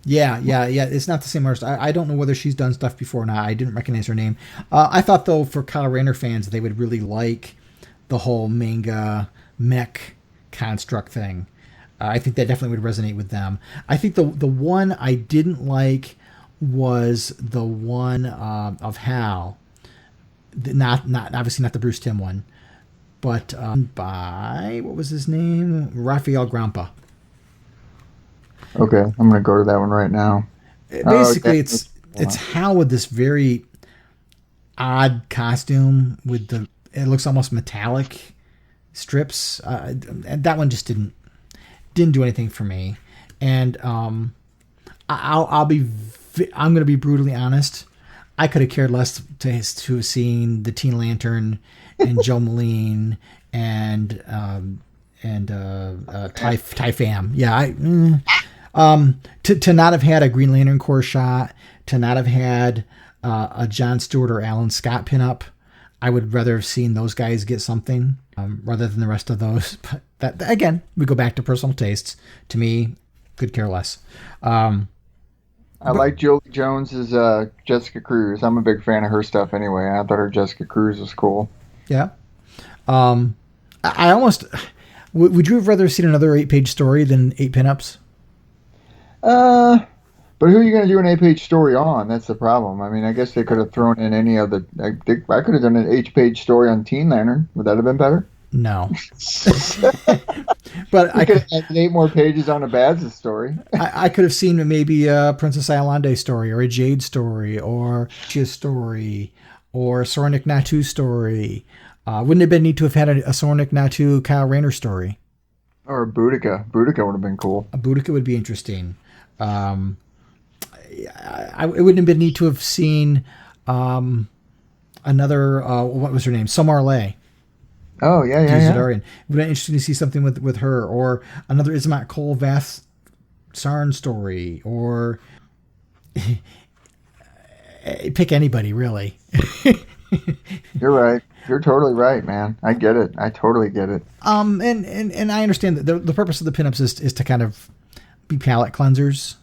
Yeah. It's not the same artist. I don't know whether she's done stuff before or not. I didn't recognize her name. I thought, though, for Kyle Rayner fans, they would really like the whole manga mech construct thing. I think that definitely would resonate with them. I think the one I didn't like was the one of Hal, not obviously not the Bruce Timm one, but by, what was his name, Raphael Grampa. Okay, I'm gonna go to that one right now. Basically, it's Hal with this very odd costume with it looks almost metallic strips, and that one just didn't do anything for me. And I'm going to be brutally honest. I could have cared less to have seen the Teen Lantern and Joe Moline and Ty Pham. Yeah, to not have had a Green Lantern Corps shot, to not have had a John Stewart or Alan Scott pinup. I would rather have seen those guys get something rather than the rest of those. But that, again, we go back to personal tastes. To me, could care less. I like Jolie Jones as Jessica Cruz. I'm a big fan of her stuff anyway. I thought her Jessica Cruz was cool. Yeah. I almost... Would you have rather seen another 8-page story than 8 pinups? But who are you going to do an 8-page story on? That's the problem. I mean, I guess they could have thrown in any of the... I could have done an 8-page story on Teen Lantern. Would that have been better? No. But I could have had 8 more pages on a Baz's story. I could have seen maybe a Princess Iolande story, or a Jade story, or a story, or a Sornik Natu story. Wouldn't it have been neat to have had a Sornik Natu Kyle Rayner story? Or a Boudica. Boudica would have been cool. A Boudica would be interesting. It wouldn't have been neat to have seen another, what was her name? Somar Lay. Oh, yeah. It would have been interesting to see something with her, or another Ismat Cole Vath Sarn story, or pick anybody, really. You're right. You're totally right, man. I get it. I totally get it. And I understand that the purpose of the pinups is to kind of be palate cleansers.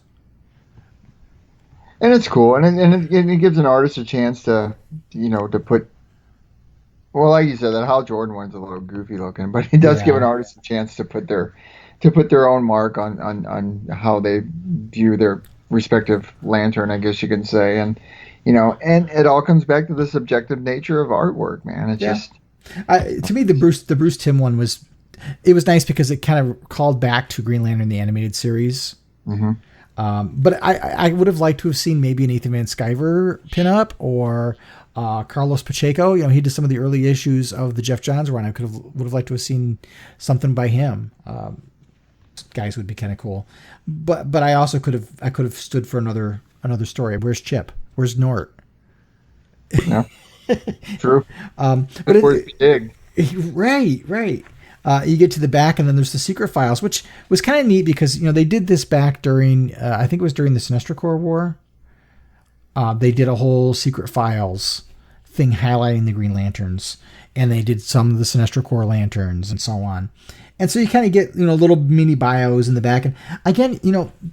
And it's cool, and it gives an artist a chance to, to put. Well, like you said, that Hal Jordan one's a little goofy looking, but it does give an artist a chance to put their own mark on how they view their respective lantern, I guess you can say, and and it all comes back to the subjective nature of artwork, man. It's just to me the Bruce Timm one was nice because it kind of called back to Green Lantern the animated series. Mm-hmm. But I would have liked to have seen maybe an Ethan Van Sciver pinup or Carlos Pacheco. He did some of the early issues of the Jeff Johns run. I would have liked to have seen something by him. Guys would be kind of cool. But I also could have stood for another story. Where's Chip? Where's Nort? Yeah, true. But where's Big? Right. You get to the back, and then there's the secret files, which was kind of neat because they did this back during I think it was during the Sinestro Corps War. They did a whole secret files thing highlighting the Green Lanterns, and they did some of the Sinestro Corps lanterns and so on. And so you kind of get little mini bios in the back. And again,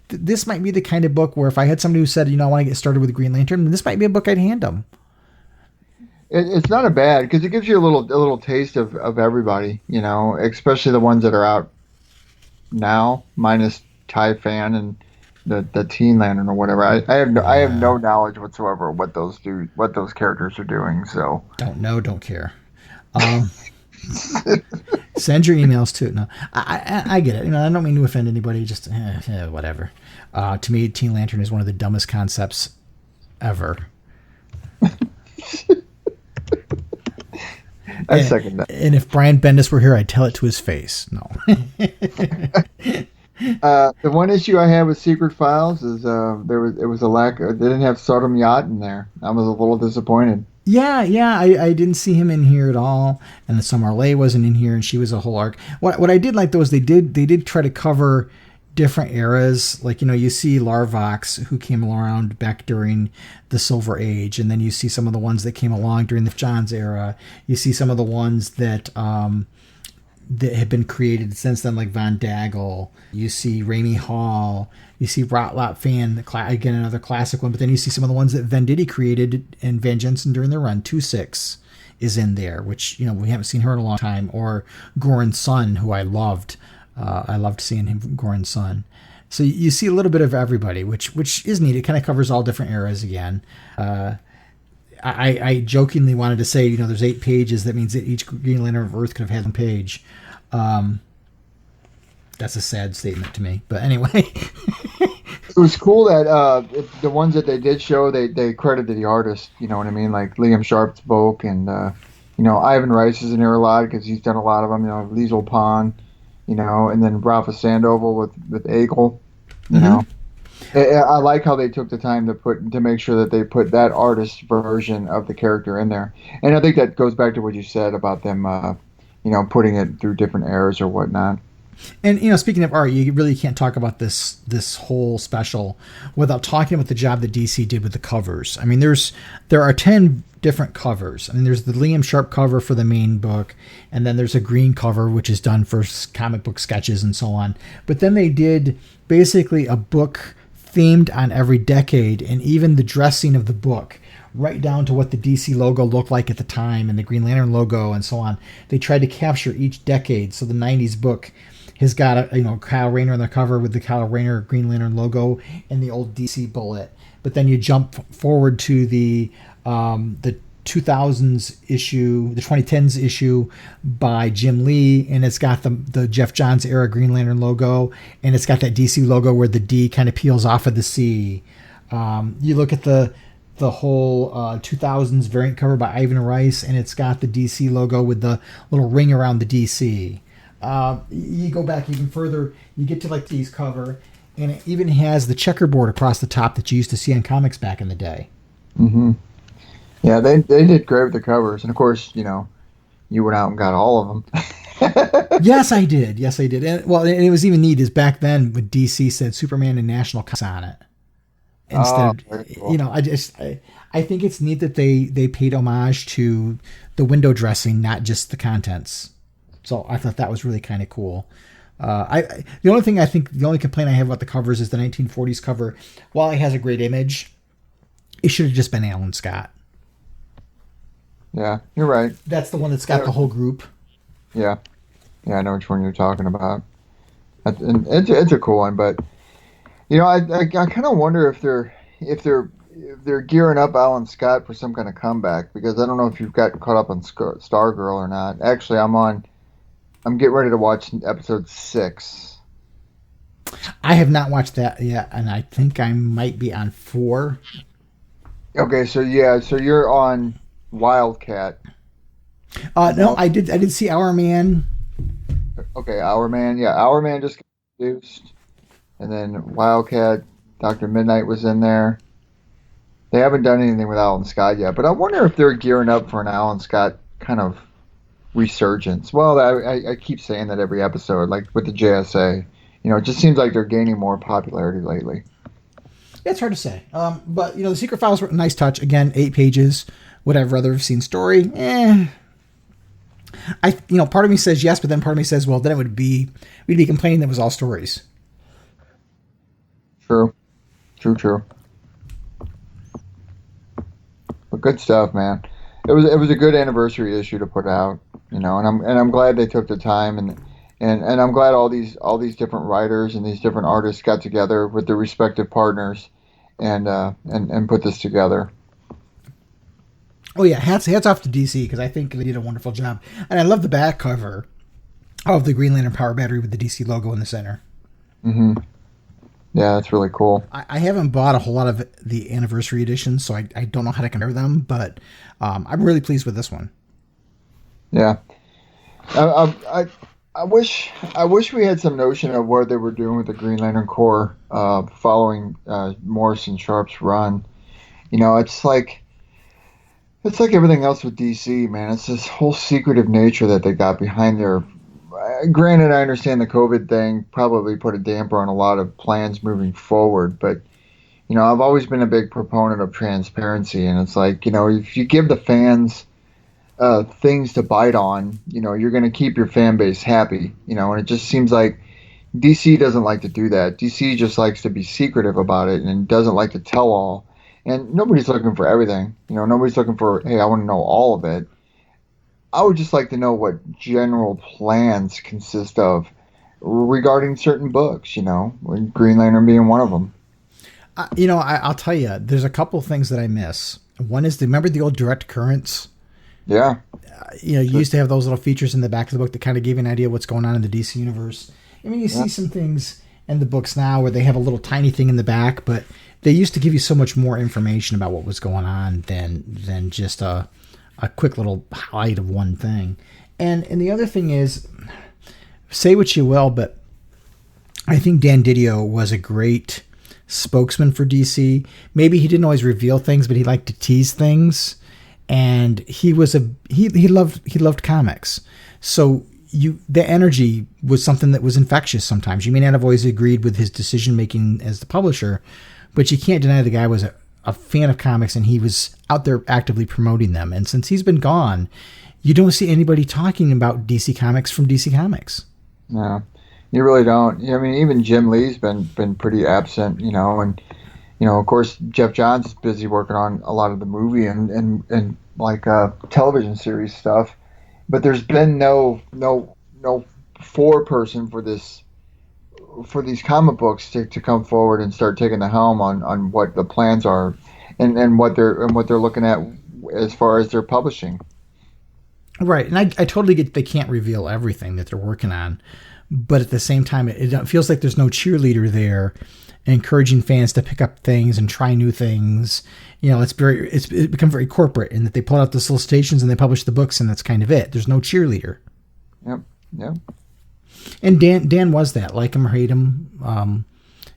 this might be the kind of book where if I had somebody who said I want to get started with the Green Lantern, this might be a book I'd hand them. It's not a bad because it gives you a little taste of everybody, especially the ones that are out now, minus Ty Fan and the Teen Lantern or whatever. I have no knowledge whatsoever of what those characters are doing. So don't know, don't care. Send your emails too. No, I get it. I don't mean to offend anybody. Just whatever. To me, Teen Lantern is one of the dumbest concepts ever. I second that. And if Brian Bendis were here, I'd tell it to his face. No. The one issue I had with Secret Files is it was a lack. They didn't have Sodom Yacht in there. I was a little disappointed. Yeah, I didn't see him in here at all, and the Summer Lay wasn't in here, and she was a whole arc. What I did like though is they did try to cover different eras. Like you see Larvox, who came around back during the Silver Age, and then you see some of the ones that came along during the Johns era. You see some of the ones that that have been created since then, like Von Daggle. You see Raimi Hall. You see Rotlot Fan, again, another classic one. But then you see some of the ones that Venditti created and Van Jensen during their run. 2-6 is in there, which, we haven't seen her in a long time. Or Goran Son, who I loved. I loved seeing him, Goran Son. So you see a little bit of everybody, which is neat. It kind of covers all different eras again. I jokingly wanted to say, there's 8 pages. That means that each Green Lantern of Earth could have had one page. That's a sad statement to me. But anyway. It was cool that the ones that they did show, they credited the artist. You know what I mean? Like Liam Sharp's Volk and, Ivan Rice is in there a lot because he's done a lot of them. Liesl Pond, and then Rafa Sandoval with Eagle, I like how they took the time to make sure that they put that artist version of the character in there. And I think that goes back to what you said about them, putting it through different eras or whatnot. And speaking of art, you really can't talk about this whole special without talking about the job that DC did with the covers. I mean, there are 10 different covers. I mean, there's the Liam Sharp cover for the main book, and then there's a green cover which is done for comic book sketches and so on. But then they did basically a book themed on every decade, and even the dressing of the book, right down to what the DC logo looked like at the time and the Green Lantern logo and so on. They tried to capture each decade. So the 90s book has got Kyle Rayner on the cover with the Kyle Rayner Green Lantern logo and the old DC bullet. But then you jump forward to the 2000s issue, the 2010s issue by Jim Lee, and it's got the Jeff Johns era Green Lantern logo, and it's got that DC logo where the D kind of peels off of the C. You look at the whole 2000s variant cover by Ivan Rice, and it's got the DC logo with the little ring around the DC. You go back even further, you get to like D's cover, and it even has the checkerboard across the top that you used to see in comics back in the day. Mm-hmm. Yeah, they did great with the covers, and of course, you went out and got all of them. Yes, I did. And it was even neat is back then when DC said Superman and National Comics on it. instead. Very cool. I think it's neat that they paid homage to the window dressing, not just the contents. So I thought that was really kind of cool. The only complaint I have about the covers is the 1940s cover. While it has a great image, it should have just been Alan Scott. Yeah, you're right. That's the one that's got the whole group. Yeah, I know which one you're talking about. And it's a cool one, but I kind of wonder if they're gearing up Alan Scott for some kind of comeback, because I don't know if you've got caught up on Stargirl or not. Actually, I'm getting ready to watch episode 6. I have not watched that yet, and I think I might be on 4. Okay, so you're on Wildcat. No, I did see Our Man. Okay, Our Man. Yeah, Our Man just got introduced. And then Wildcat, Dr. Midnight was in there. They haven't done anything with Alan Scott yet, but I wonder if they're gearing up for an Alan Scott kind of resurgence. Well, I keep saying that every episode, like with the JSA. It just seems like they're gaining more popularity lately. Yeah, it's hard to say. But, the Secret Files were a nice touch. Again, 8 pages. Would I rather have seen story? Part of me says yes, but then part of me says, well, then we'd be complaining that it was all stories. True. But good stuff, man. It was a good anniversary issue to put out, and I'm glad they took the time, and I'm glad all these different writers and these different artists got together with their respective partners and put this together. Oh yeah, hats off to DC, because I think they did a wonderful job, and I love the back cover of the Green Lantern power battery with the DC logo in the center. Mm-hmm. Yeah, that's really cool. I haven't bought a whole lot of the anniversary editions, so I don't know how to compare them, but I'm really pleased with this one. Yeah, I wish we had some notion of what they were doing with the Green Lantern Corps following Morrison Sharp's run. It's like everything else with DC, man. It's this whole secretive nature that they got behind their. Granted, I understand the COVID thing probably put a damper on a lot of plans moving forward, but I've always been a big proponent of transparency, and it's like if you give the fans things to bite on, you're going to keep your fan base happy, and it just seems like DC doesn't like to do that. DC just likes to be secretive about it and doesn't like to tell all. And nobody's looking for everything. Nobody's looking for, hey, I want to know all of it. I would just like to know what general plans consist of regarding certain books, Green Lantern being one of them. I'll tell you, there's a couple things that I miss. One is, remember the old direct currents? Yeah. You used to have those little features in the back of the book that kind of gave you an idea of what's going on in the DC universe. You see some things in the books now where they have a little tiny thing in the back, but they used to give you so much more information about what was going on than just a quick little highlight of one thing. And the other thing is, say what you will, but I think Dan Didio was a great spokesman for DC. Maybe he didn't always reveal things, but he liked to tease things. And he loved comics. So the energy was something that was infectious sometimes. You may not have always agreed with his decision making as the publisher, but you can't deny the guy was a fan of comics, and he was out there actively promoting them. And since he's been gone, you don't see anybody talking about DC Comics from DC Comics. No, you really don't. Even Jim Lee's been pretty absent, and of course Jeff Johns is busy working on a lot of the movie and like television series stuff. But there's been no foreperson for these comic books to come forward and start taking the helm on what the plans are and what they're looking at as far as their publishing. Right, and I totally get they can't reveal everything that they're working on, but at the same time, it feels like there's no cheerleader there encouraging fans to pick up things and try new things. It's become very corporate in that they pull out the solicitations and they publish the books, and that's kind of it. There's no cheerleader. Yep. And Dan was that, like him or hate him.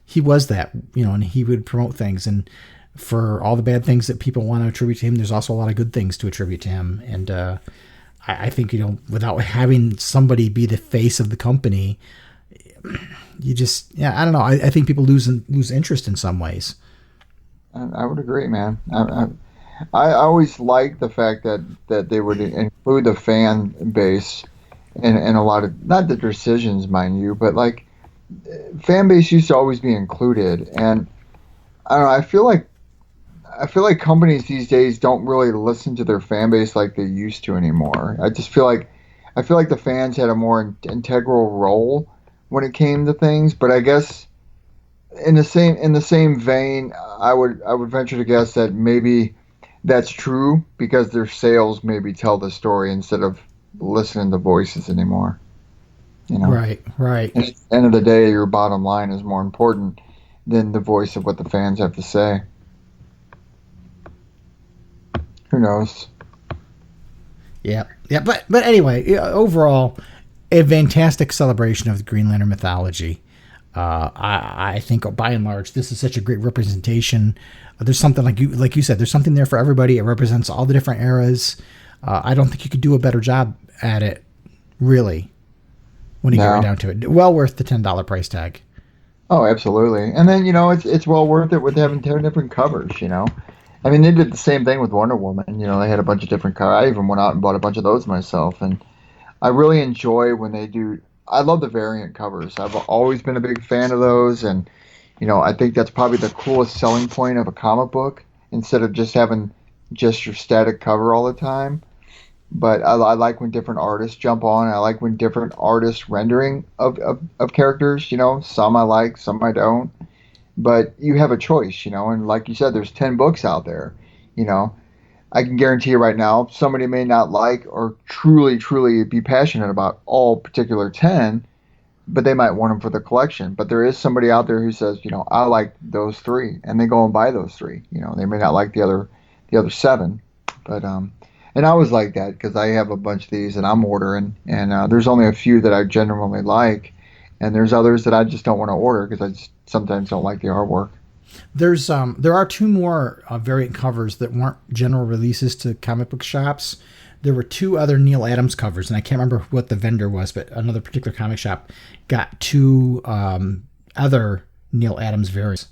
He was that, and he would promote things. And for all the bad things that people want to attribute to him, there's also a lot of good things to attribute to him. And I think, without having somebody be the face of the company, you just, I don't know. I think people lose interest in some ways. I would agree, man. I always liked the fact that they would include the fan base in a lot of, not the decisions, mind you, but like fan base used to always be included. And I don't know, I feel like companies these days don't really listen to their fan base like they used to anymore. I feel like the fans had a more integral role when it came to things, but I guess in the same vein, I would venture to guess that maybe that's true because their sales maybe tell the story instead of listening to voices anymore. You know, Right, right. and at the end of the day, your bottom line is more important than the voice of what the fans have to say. Who knows? Yeah, yeah. But anyway, overall, a fantastic celebration of the Green Lantern mythology. I think by and large, this is such a great representation. There's something like you said. There's something there for everybody. It represents all the different eras. I don't think you could do a better job at it, really, when you get right No. down to it. Well worth the $10 price tag. Oh, absolutely. And then it's well worth it with having 10 different covers. I mean, they did the same thing with Wonder Woman. They had a bunch of different covers. I even went out and bought a bunch of those myself, and I really enjoy when they do. I love the variant covers. I've always been a big fan of those, and I think that's probably the coolest selling point of a comic book instead of just having just your static cover all the time. But I like when different artists jump on. I like when different artists rendering of characters. Some I like, some I don't. But you have a choice, and like you said, there's 10 books out there. You know, I can guarantee you right now, somebody may not like or truly, truly be passionate about all particular 10, but they might want them for the collection. But there is somebody out there who says, I like those three, and they go and buy those three. They may not like the other seven, but and I was like that because I have a bunch of these and I'm ordering, and there's only a few that I genuinely like, and there's others that I just don't want to order because I just sometimes don't like the artwork. There are two more variant covers that weren't general releases to comic book shops. There were two other Neil Adams covers, and I can't remember what the vendor was, but another particular comic shop got two other Neil Adams variants.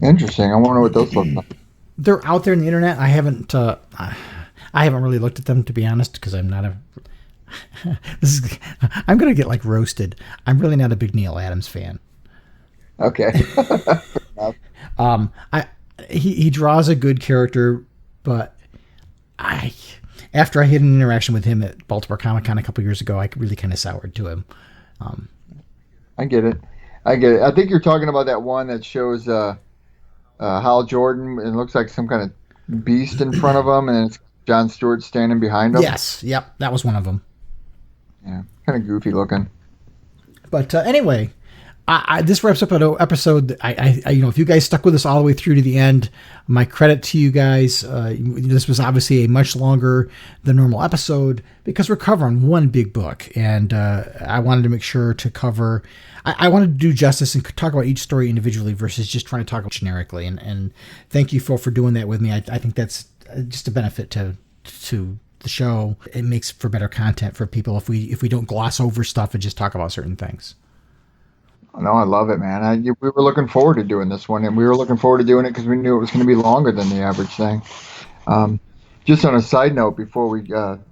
Interesting. I wonder what those look like. They're out there in the internet. I haven't really looked at them, to be honest, because I'm not a. I'm gonna get roasted. I'm really not a big Neil Adams fan. Okay. He draws a good character, but after I had an interaction with him at Baltimore Comic Con a couple years ago, I really kind of soured to him. I get it. I think you're talking about that one that shows Hal Jordan. It looks like some kind of beast in front of him, and it's Jon Stewart standing behind him. Yes, yep, that was one of them. Yeah, kind of goofy looking. But anyway, this wraps up an episode. If you guys stuck with us all the way through to the end, my credit to you guys. This was obviously a much longer than normal episode because we're covering one big book, and I wanted to make sure to cover. I wanted to do justice and talk about each story individually versus just trying to talk generically. And thank you, Phil, for doing that with me. I think that's just a benefit to the show. It makes for better content for people if we don't gloss over stuff and just talk about certain things. No, I love it, man. We were looking forward to doing this one, and we were looking forward to doing it because we knew it was going to be longer than the average thing. Just on a side note, before we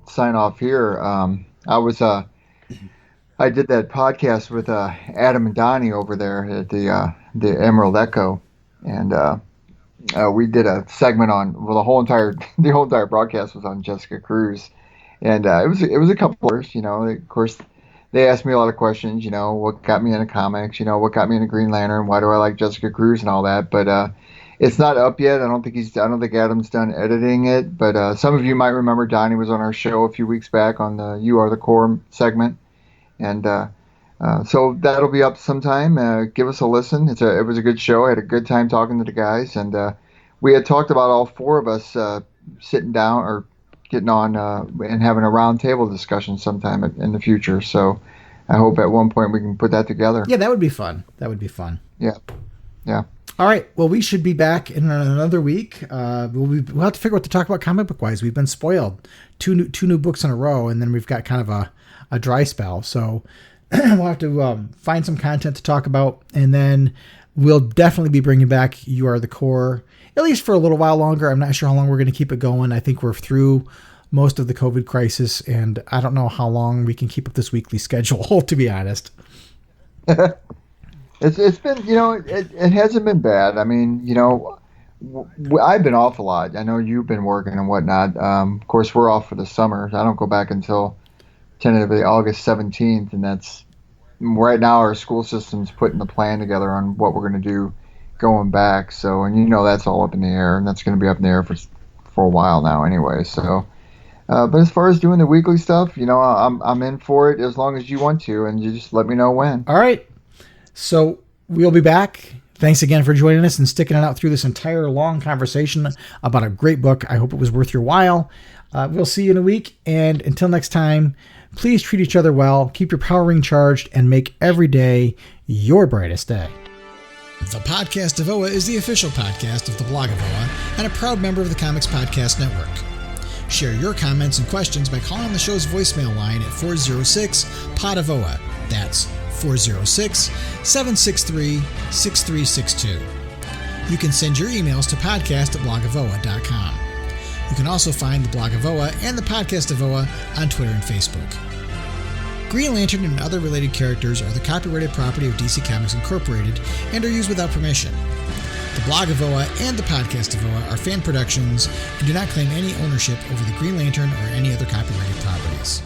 sign off here, I did that podcast with Adam and Donnie over there at the Emerald Echo, and we did a segment on the whole entire broadcast was on Jessica Cruz, and it was a couple hours. Of course, they asked me a lot of questions. What got me into comics? What got me into Green Lantern? Why do I like Jessica Cruz and all that? But it's not up yet. I don't think Adam's done editing it. But some of you might remember Donnie was on our show a few weeks back on the "You Are the Core" segment. And so that'll be up sometime. Give us a listen. It was a good show. I had a good time talking to the guys, and we had talked about all four of us sitting down or getting on and having a round table discussion sometime in the future. So I hope at one point we can put that together. Yeah, that would be fun. Yeah. All right. Well, we should be back in another week. We'll have to figure out what to talk about comic book wise. We've been spoiled. Two new books in a row, and then we've got kind of a dry spell. So we'll have to find some content to talk about. And then we'll definitely be bringing back You Are the Core, at least for a little while longer. I'm not sure how long we're going to keep it going. I think we're through most of the COVID crisis, and I don't know how long we can keep up this weekly schedule, to be honest. It's been, it hasn't been bad. I mean, I've been off a lot. I know you've been working and whatnot. Of course, we're off for the summer. I don't go back until tentatively August 17th, and that's right now our school system's putting the plan together on what we're going to do going back. So, and that's all up in the air, and that's going to be up in the air for a while now anyway. So, but as far as doing the weekly stuff, I'm in for it as long as you want to, and you just let me know when. All right. So we'll be back. Thanks again for joining us and sticking it out through this entire long conversation about a great book. I hope it was worth your while. We'll see you in a week. And until next time, please treat each other well, keep your power ring charged, and make every day your brightest day. The Podcast of OA is the official podcast of the blog of OA and a proud member of the Comics Podcast Network. Share your comments and questions by calling the show's voicemail line at 406-POD-OA. That's 406-763-6362. You can send your emails to podcast@blogofoa.com. You can also find the Blog of OA and the Podcast of OA on Twitter and Facebook. Green Lantern and other related characters are the copyrighted property of DC Comics Incorporated and are used without permission. The Blog of OA and the Podcast of OA are fan productions and do not claim any ownership over the Green Lantern or any other copyrighted properties.